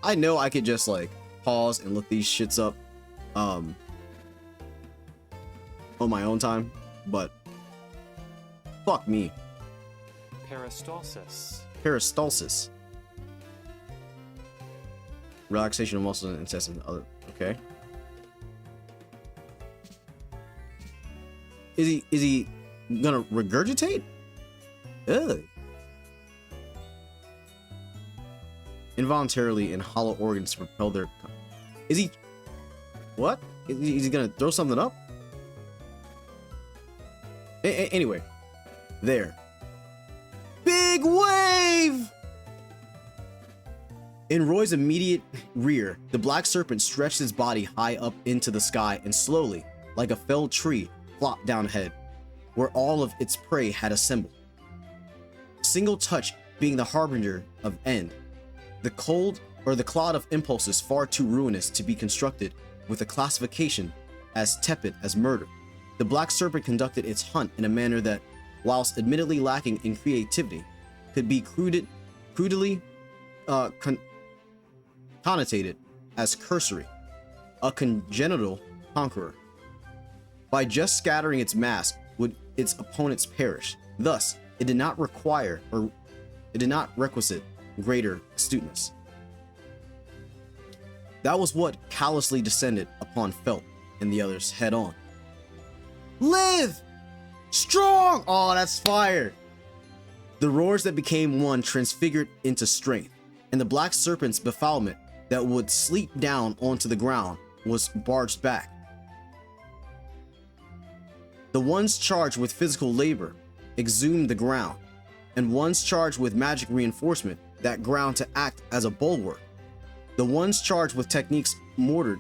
S1: I know I could just like pause and look these shits up on my own time, but fuck me. Peristalsis. Relaxation of muscles and intestines. Other, okay. Is he gonna regurgitate? Ugh. Involuntarily in hollow organs to propel their. Is he? What? Is he gonna throw something up? Anyway, there. Big wave! In Roy's immediate rear, the black serpent stretched his body high up into the sky and slowly, like a felled tree, flopped down ahead, where all of its prey had assembled. A single touch being the harbinger of end. The cloud of impulses far too ruinous to be constructed with a classification as tepid as murder. The black serpent conducted its hunt in a manner that, whilst admittedly lacking in creativity, could be crudely connotated as cursory, a congenital conqueror. By just scattering its mass would its opponents perish. Thus, it did not requisite greater astuteness. That was what callously descended upon Felt and the others head on. Live! Strong! Oh, that's fire! The roars that became one transfigured into strength, and the black serpent's befoulment that would sleep down onto the ground was barged back. The ones charged with physical labor exhumed the ground, and ones charged with magic reinforcement that ground to act as a bulwark. The ones charged with techniques mortared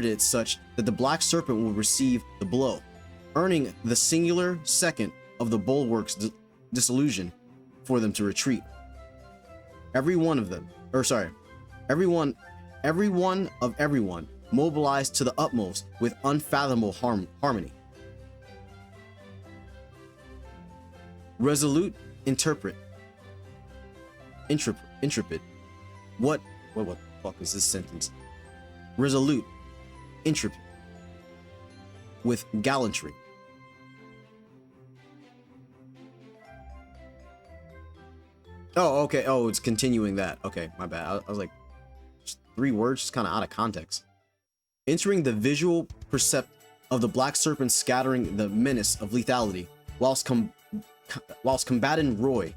S1: it such that the Black Serpent will receive the blow, earning the singular second of the bulwark's dissolution for them to retreat. Everyone mobilized to the utmost with unfathomable harmony. Resolute, intrepid. What the fuck is this sentence? Resolute, intrepid, with gallantry. Oh, okay. Oh, it's continuing that. Okay, my bad. I was like, just 3 words, just kind of out of context. Entering the visual percept of the Black Serpent, scattering the menace of lethality, whilst combating Roy,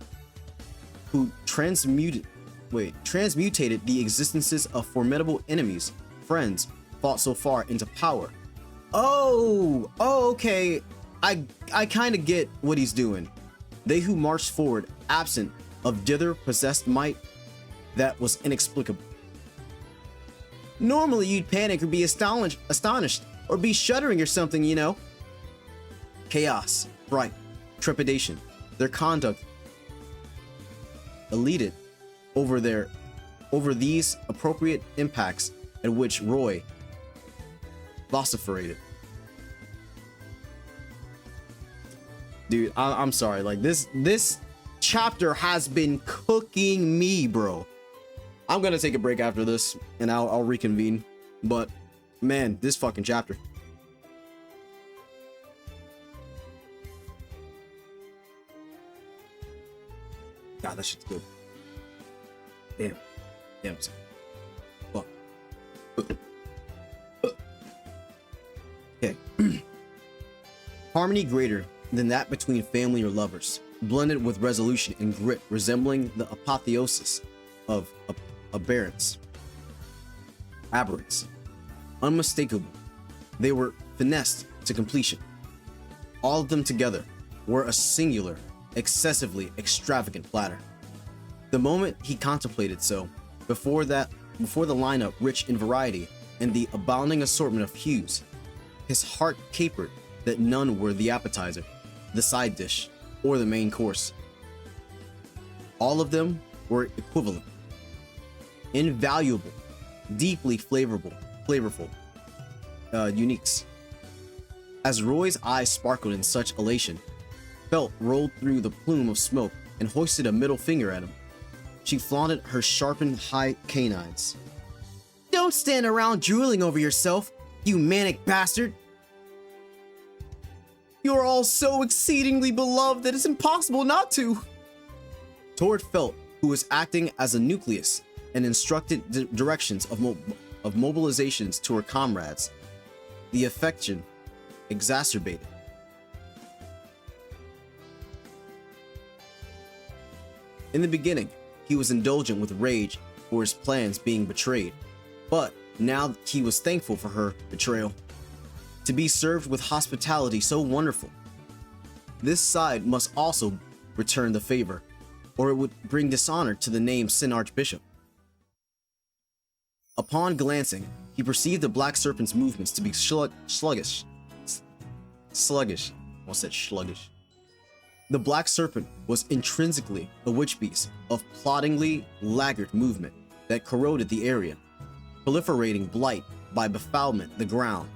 S1: who transmutated the existences of formidable enemies, friends, fought so far into power. Oh, okay. I kind of get what he's doing. They who marched forward, absent of dither possessed might that was inexplicable. Normally you'd panic or be astonished or be shuddering or something, you know. Chaos, fright, trepidation. Their conduct eluded over these appropriate impacts at which Roy vociferated. Dude, I'm sorry. Like this chapter has been cooking me, bro. I'm gonna take a break after this and I'll reconvene. But man, this fucking chapter. God, that shit's good. Damn. Fuck. Okay. Harmony greater than that between family or lovers, blended with resolution and grit, resembling the apotheosis of aberrance. Unmistakable, they were finessed to completion. All of them together were a singular, excessively extravagant platter. The moment he contemplated so, before the lineup rich in variety and the abounding assortment of hues, his heart capered that none were the appetizer, the side dish, or the main course. All of them were equivalent, invaluable, deeply flavorful uniques. As Roy's eyes sparkled in such elation, Felt rolled through the plume of smoke and hoisted a middle finger at him. She flaunted her sharpened high canines. Don't stand around drooling over yourself, you manic bastard! You are all so exceedingly beloved that it's impossible not to! Toward Felt, who was acting as a nucleus and instructed directions of mobilizations to her comrades, the affection exacerbated. In the beginning, he was indulgent with rage for his plans being betrayed, but now he was thankful for her betrayal. To be served with hospitality so wonderful. This side must also return the favor, or it would bring dishonor to the named Sin Archbishop. Upon glancing, he perceived the Black Serpent's movements to be sluggish. Almost said sluggish. The Black Serpent was intrinsically a witch beast of ploddingly laggard movement that corroded the area, proliferating blight by befouling the ground,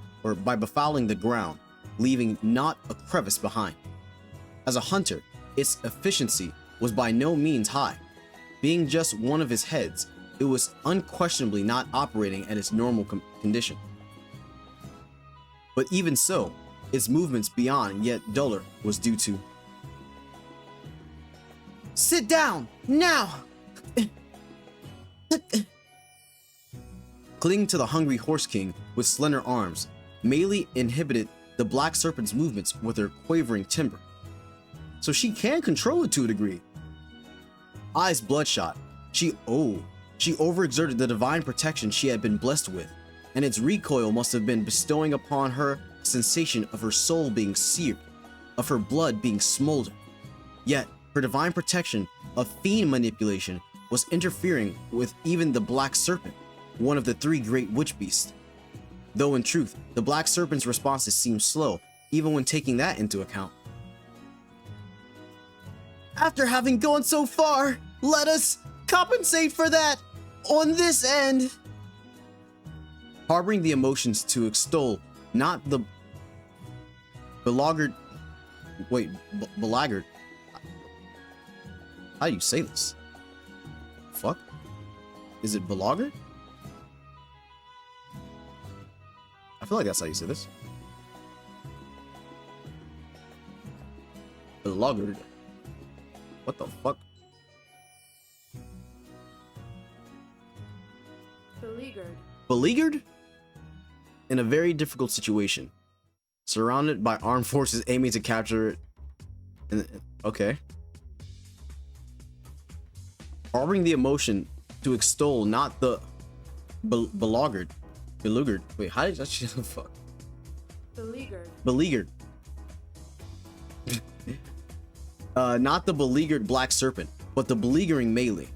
S1: leaving not a crevice behind. As a hunter, its efficiency was by no means high. Being just one of his heads, it was unquestionably not operating at its normal condition. But even so, its movements beyond yet duller was due to... Sit down, now! Clinging to the hungry Horse King with slender arms, Melee inhibited the Black Serpent's movements with her quavering timbre. So she can control it to a degree. Eyes bloodshot, she overexerted the divine protection she had been blessed with, and its recoil must have been bestowing upon her a sensation of her soul being seared, of her blood being smoldered. Yet, her divine protection of fiend manipulation was interfering with even the Black Serpent, one of the 3 great witch beasts. Though in truth, the Black Serpent's responses seem slow, even when taking that into account. After having gone so far, let us compensate for that on this end. Harboring the emotions to extol not the belaggard. Wait, belaggard. How do you say this? Fuck? Is it belaggard? I feel like that's how you say this. Belaggard. What the fuck?
S2: Beleaguered.
S1: Beleaguered? In a very difficult situation. Surrounded by armed forces aiming to capture it. Okay. Harboring the emotion to extol not the beleaguered. Beleaguered. Wait, how did that shit fuck?
S2: Beleaguered.
S1: Beleaguered. Not the beleaguered Black Serpent, but the beleaguering melee.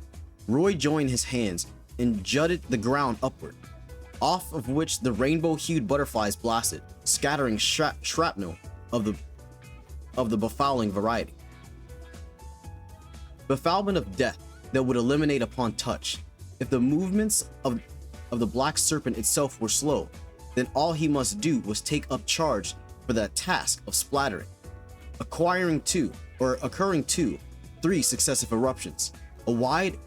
S1: Roy joined his hands and jutted the ground upward, off of which the rainbow-hued butterflies blasted, scattering shrapnel of the befouling variety. Befoulment of death that would eliminate upon touch. If the movements of the Black Serpent itself were slow, then all he must do was take up charge for that task of splattering, occurring 2, 3 successive eruptions. A wide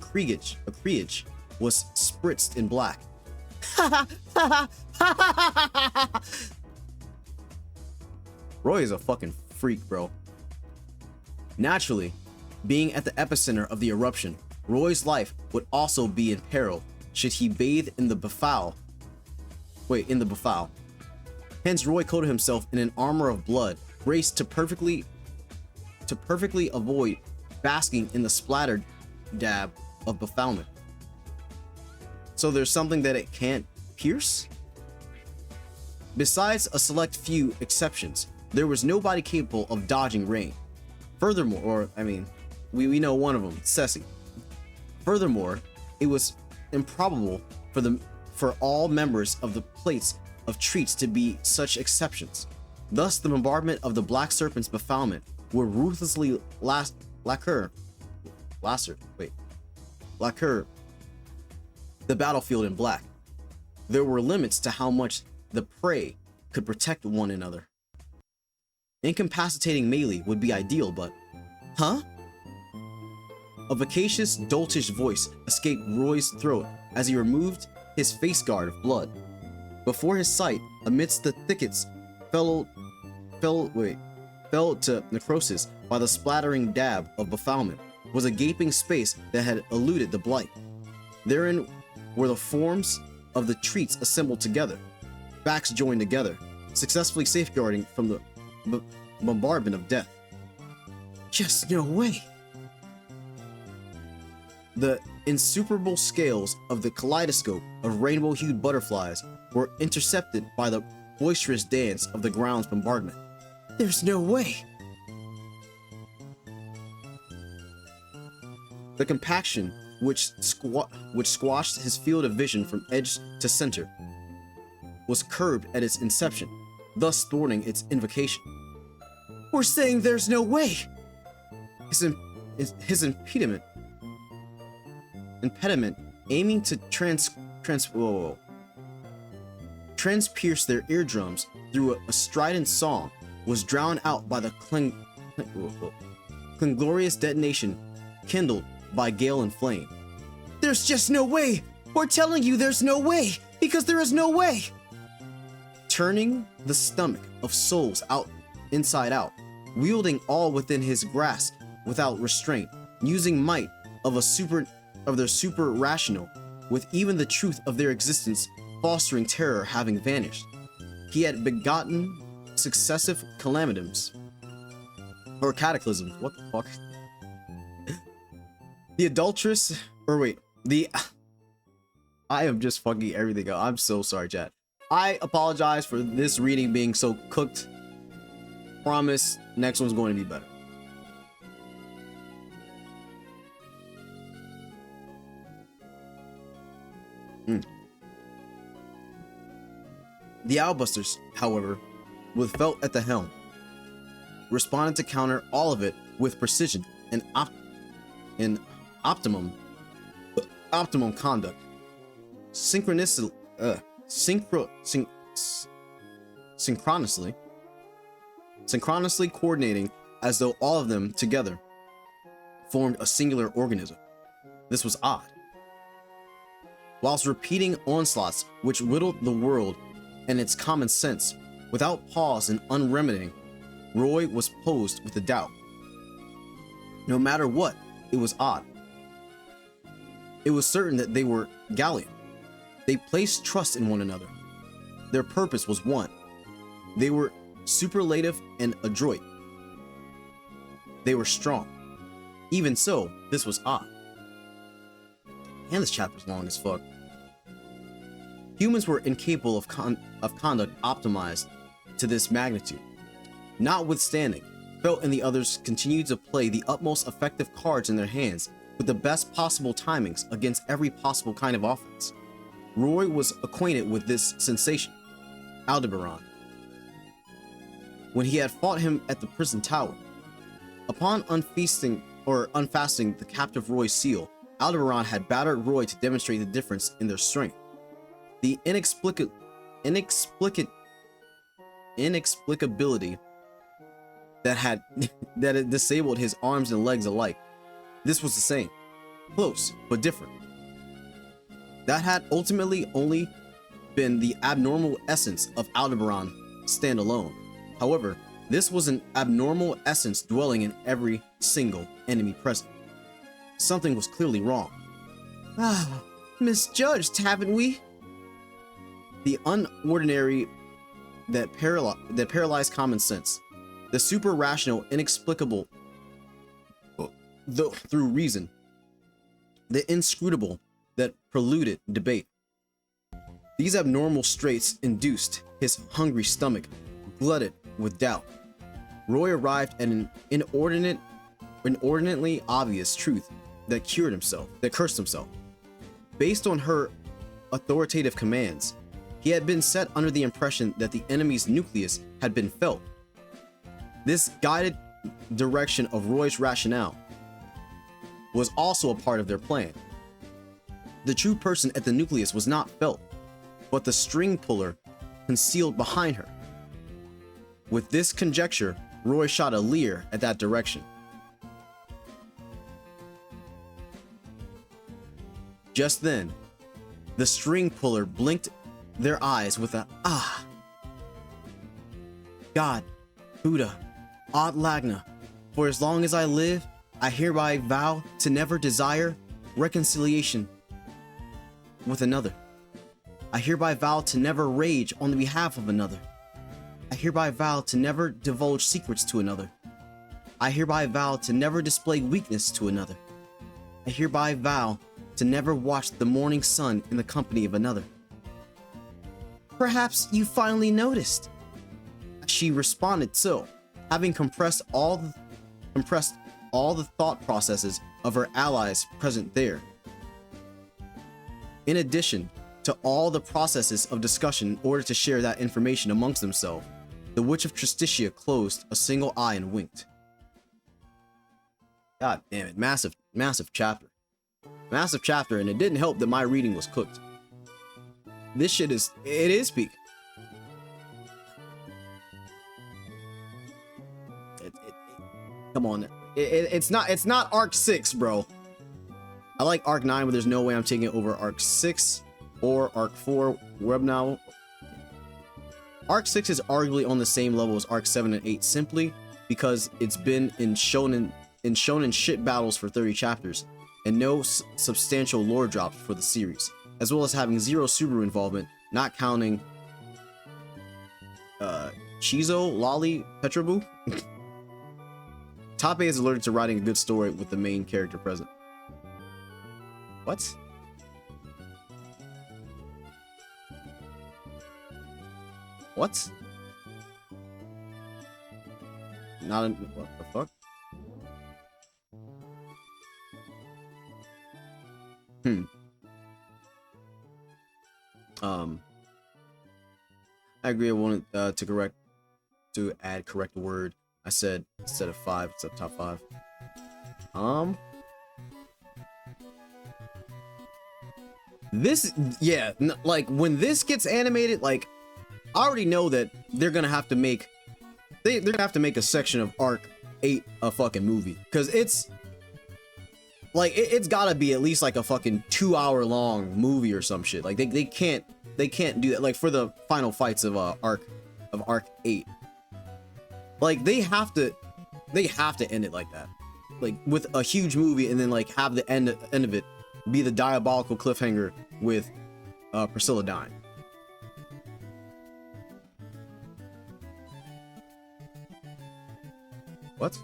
S1: criage was spritzed in black. Roy is a fucking freak, bro. Naturally, being at the epicenter of the eruption, Roy's life would also be in peril should he bathe in the befoul. Hence, Roy coated himself in an armor of blood, braced to perfectly avoid basking in the splattered dab of befoulment. So there's something that it can't pierce? Besides a select few exceptions, there was nobody capable of dodging rain. Furthermore, we know one of them, Ceci. Furthermore, it was improbable for all members of the plates of treats to be such exceptions. Thus, the bombardment of the Black Serpent's befoulment would ruthlessly lacquer the battlefield in black. There were limits to how much the prey could protect one another. Incapacitating melee would be ideal, but... Huh? A vacacious, doltish voice escaped Roy's throat as he removed his face guard of blood. Before his sight, amidst the thickets, fell to necrosis by the splattering dab of befoulment, was a gaping space that had eluded the blight. Therein were the forms of the treats assembled together, backs joined together, successfully safeguarding from the bombardment of death. Just no way. The insuperable scales of the kaleidoscope of rainbow-hued butterflies were intercepted by the boisterous dance of the ground's bombardment. There's no way. The compaction which squashed his field of vision from edge to center was curbed at its inception, thus thwarting its invocation. We're saying there's no way. His impediment aiming to transpierce their eardrums through a strident song was drowned out by the glorious detonation kindled by gale and flame. There's just no way! We're telling you there's no way! Because there is no way! Turning the stomach of souls out inside out, wielding all within his grasp without restraint, using might of their super rational, with even the truth of their existence fostering terror having vanished. He had begotten successive calamities or cataclysms. What the fuck? The adulteress, I am just fucking everything up. I'm so sorry, chat. I apologize for this reading being so cooked. Promise, next one's going to be better. The Owlbusters, however, with Felt at the helm, responded to counter all of it with precision and optimum conduct, synchronously coordinating as though all of them together formed a singular organism. This was odd. Whilst repeating onslaughts which riddled the world and its common sense, without pause and unremitting, Roy was posed with a doubt. No matter what, it was odd. It was certain that they were Gallium. They placed trust in one another. Their purpose was one. They were superlative and adroit. They were strong. Even so, this was odd. And this chapter's long as fuck. Humans were incapable of conduct optimized to this magnitude. Notwithstanding, Felt and the others continued to play the utmost effective cards in their hands with the best possible timings against every possible kind of offense. Roy was acquainted with this sensation, Aldebaran, when he had fought him at the prison tower. Upon unfastening the captive Roy's seal, Aldebaran had battered Roy to demonstrate the difference in their strength. The inexplicability that had disabled his arms and legs alike. This was the same, close but different. That had ultimately only been the abnormal essence of Aldebaran standalone. However, this was an abnormal essence dwelling in every single enemy present. Something was clearly wrong. Misjudged, haven't we? The unordinary that paralyzed common sense, the super rational, inexplicable through reason, the inscrutable that preluded debate. These abnormal straits induced his hungry stomach, glutted with doubt. Roy arrived at an inordinately obvious truth that cursed himself. Based on her authoritative commands, he had been set under the impression that the enemy's nucleus had been felt. This guided direction of Roy's rationale was also a part of their plan. The true person at the nucleus was not Felt, but the string puller concealed behind her. With this conjecture, Roy shot a leer at that direction. Just then, the string puller blinked their eyes with a ah. God, Buddha, Ad Lagna, for as long as I live, I hereby vow to never desire reconciliation with another. I hereby vow to never rage on the behalf of another. I hereby vow to never divulge secrets to another. I hereby vow to never display weakness to another. I hereby vow to never watch the morning sun in the company of another. Perhaps you finally noticed. She responded so, having compressed all the thought processes of her allies present there. In addition to all the processes of discussion in order to share that information amongst themselves, the Witch of Tristitia closed a single eye and winked. God damn it, massive chapter. Massive chapter, and it didn't help that my reading was cooked. This shit is peak. Come on, it's not arc 6, bro. I like arc 9, but there's no way I'm taking it over arc 6 or arc 4 web novel. Arc 6 is arguably on the same level as arc 7 and 8, simply because it's been in shonen shit battles for 30 chapters and no substantial lore drops for the series, as well as having zero Subaru involvement, not counting Chizo, Lolly, Petroboo. Top A is allergic to writing a good story with the main character present. What? What? Not in, what the fuck? agree. I wanted to add correct word. I said instead of 5, it's up top 5. This, yeah, like when this gets animated, like I already know that they're gonna have to make they're gonna have to make a section of Arc 8 a fucking movie, because it's like it's gotta be at least like a fucking 2-hour long movie or some shit. Like they can't do that. Like for the final fights of Arc 8, like they have to end it like that, like with a huge movie, and then like have the end of it be the diabolical cliffhanger with Priscilla dying. What?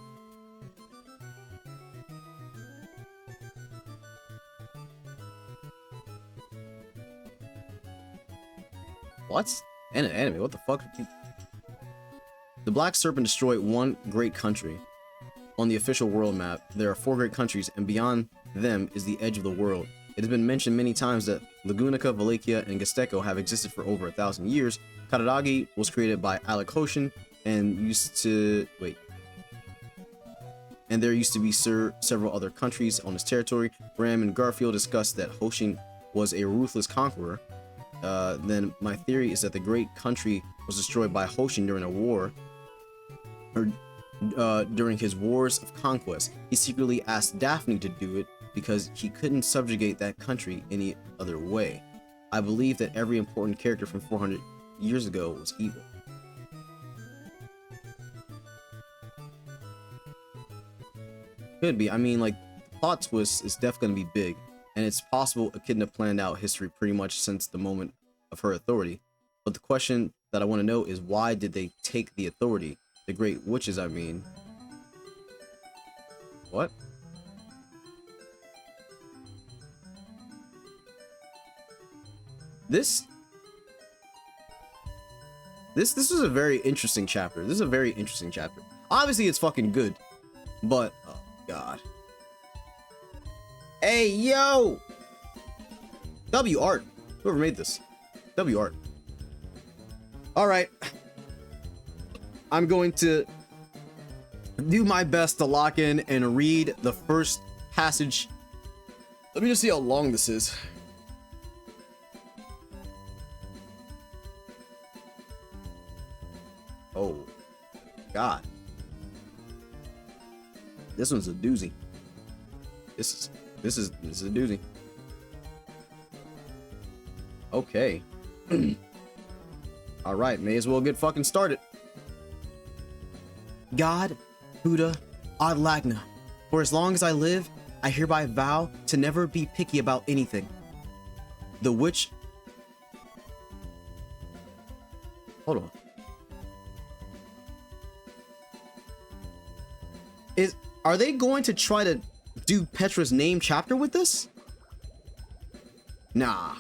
S1: What? Anime? What the fuck? The Black Serpent destroyed one great country. On the official world map, there are 4 great countries, and beyond them is the edge of the world. It has been mentioned many times that Lagunica, Wallachia, and Gesteco have existed for over 1,000 years. Kararagi was created by Alec Hoshin and there used to be several other countries on his territory. Ram and Garfield discussed that Hoshin was a ruthless conqueror. Then my theory is that the great country was destroyed by Hoshin during a war, or during his wars of conquest. He secretly asked Daphne to do it because he couldn't subjugate that country any other way. I believe that every important character from 400 years ago was evil. Could be. I mean, like, the plot twist is definitely gonna be big, and it's possible Echidna planned out history pretty much since the moment of her authority. But the question that I want to know is, why did they take the authority? The great witches, I mean. What? This was a very interesting chapter. This is a very interesting chapter. Obviously, it's fucking good, but oh god. Hey yo, W Art. Whoever made this, W Art. All right, I'm going to do my best to lock in and read the first passage. Let me just see how long this is. Oh god, this one's a doozy. This is a doozy. Okay. All right, may as well get fucking started. God, Buddha, Adlagna, for as long as I live, I hereby vow to never be picky about anything. The witch. Hold on. Are they going to try to do Petra's name chapter with this? Nah.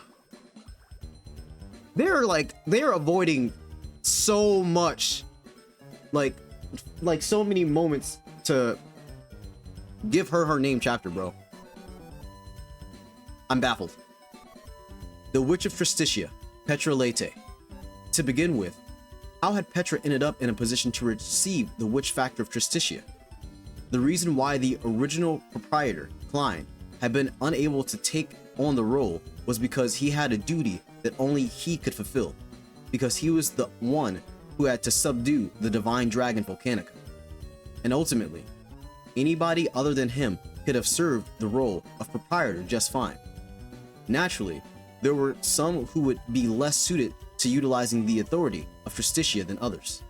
S1: They're avoiding so much, like so many moments to give her name chapter, bro. I'm baffled. The Witch of Tristitia, Petra Lete. To begin with, how had Petra ended up in a position to receive the witch factor of Tristitia? The reason why the original proprietor, Klein, had been unable to take on the role was because he had a duty that only he could fulfill, because he was the one who had to subdue the divine dragon Volcanica. And ultimately, anybody other than him could have served the role of proprietor just fine. Naturally, there were some who would be less suited to utilizing the authority of Tristitia than others,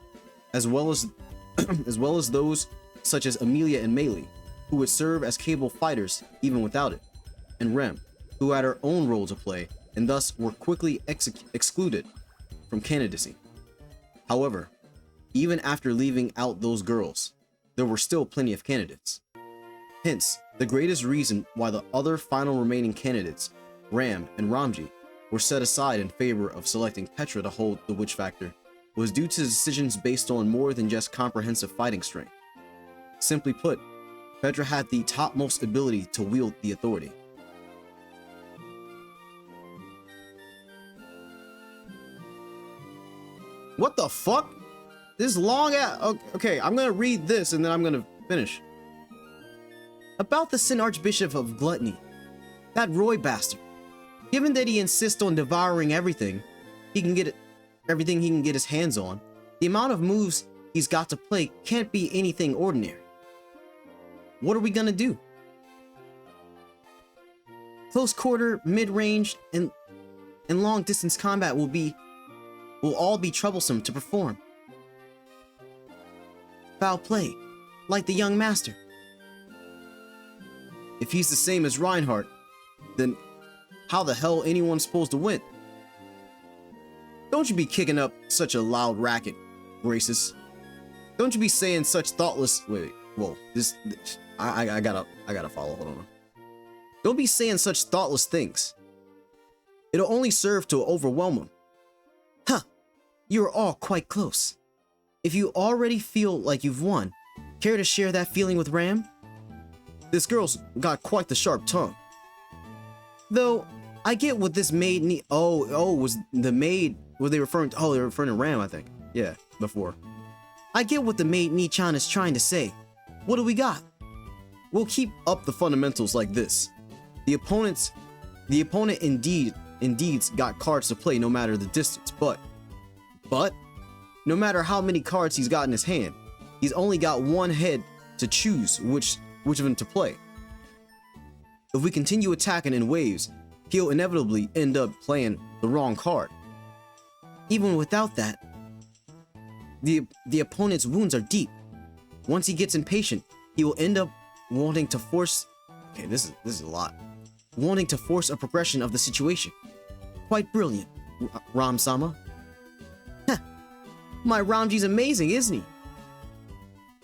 S1: as well as those such as Amelia and Melee, who would serve as capable fighters even without it, and Rem, who had her own role to play and thus were quickly excluded from candidacy. However, even after leaving out those girls, there were still plenty of candidates. Hence, the greatest reason why the other final remaining candidates, Ram and Ramji, were set aside in favor of selecting Petra to hold the witch factor was due to decisions based on more than just comprehensive fighting strength. Simply put, Petra had the topmost ability to wield the authority. What the fuck? This long ass. Okay, I'm gonna read this and then I'm gonna finish. About the Sin Archbishop of Gluttony. That Roy bastard. Given that he insists on devouring everything he can get his hands on, the amount of moves he's got to play can't be anything ordinary. What are we gonna do? Close quarter, mid-range, and long distance combat will all be troublesome to perform. Foul play, like the young master. If he's the same as Reinhardt, then how the hell anyone's supposed to win? Don't you be kicking up such a loud racket, Graces. Don't you be saying such thoughtless. Wait, whoa, I gotta follow. Hold on. Don't be saying such thoughtless things. It'll only serve to overwhelm him. Huh, you're all quite close. If you already feel like you've won, care to share that feeling with Ram? This girl's got quite the sharp tongue. Though, I get what this maid need. Was the maid, were they referring to, they were referring to Ram, I think. Yeah, before. I get what the maid Ni-chan is trying to say. What do we got? We'll keep up the fundamentals like this. The opponent indeed's got cards to play no matter the distance, but no matter how many cards he's got in his hand, he's only got one head to choose which of them to play. If we continue attacking in waves, he'll inevitably end up playing the wrong card. Even without that, the opponent's wounds are deep. Once he gets impatient, he will end up wanting to force. Okay, this is a lot. Wanting to force a progression of the situation. Quite brilliant, Ram-sama. Heh, my Ramji's amazing, isn't he?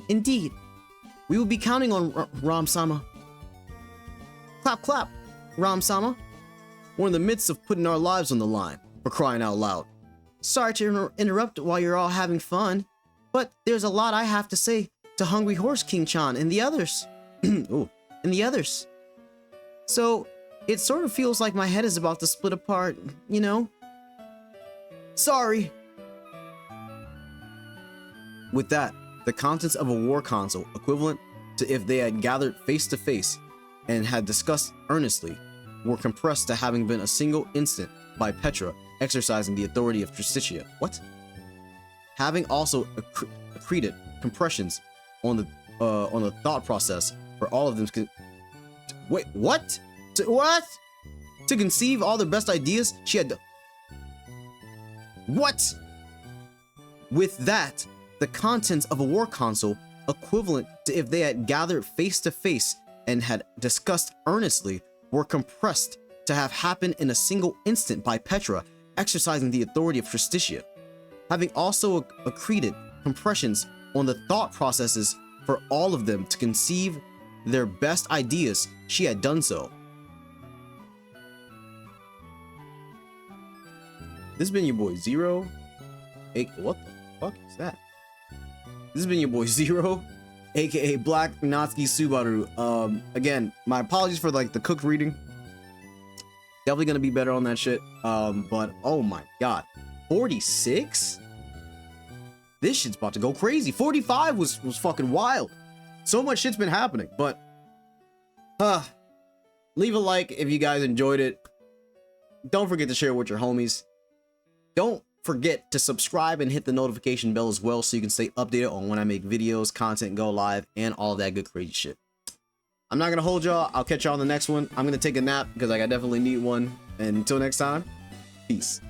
S1: Indeed, we will be counting on Ram-sama. Clap, clap, Ram-sama. We're in the midst of putting our lives on the line, for crying out loud. Sorry to interrupt while you're all having fun, but there's a lot I have to say to Hungry Horse King-chan and the others. Ooh, and the others. So, it sort of feels like my head is about to split apart, you know? Sorry. With that, the contents of a war console, equivalent to if they had gathered face to face and had discussed earnestly, were compressed to having been a single instant by Petra exercising the authority of Justitia. What? Having also accreted compressions on the thought process for all of them. Wait, what? What? To conceive all their best ideas, she had to. What? With that, the contents of a war console, equivalent to if they had gathered face to face and had discussed earnestly, were compressed to have happened in a single instant by Petra exercising the authority of Justitia. Having also accreted compressions on the thought processes for all of them to conceive their best ideas, she had done so. This has been your boy Zero. What the fuck is that? This has been your boy Zero, aka Black Natsuki Subaru. Again, my apologies for like the cooked reading. Definitely gonna be better on that shit. But oh my god, 46? This shit's about to go crazy. 45 was fucking wild. So much shit's been happening, but leave a like if you guys enjoyed it. Don't forget to share it with your homies. Don't forget to subscribe and hit the notification bell as well so you can stay updated on when I make videos, content, go live, and all that good crazy shit. I'm not gonna hold y'all. I'll catch y'all on the next one. I'm gonna take a nap because I definitely need one. And until next time, peace.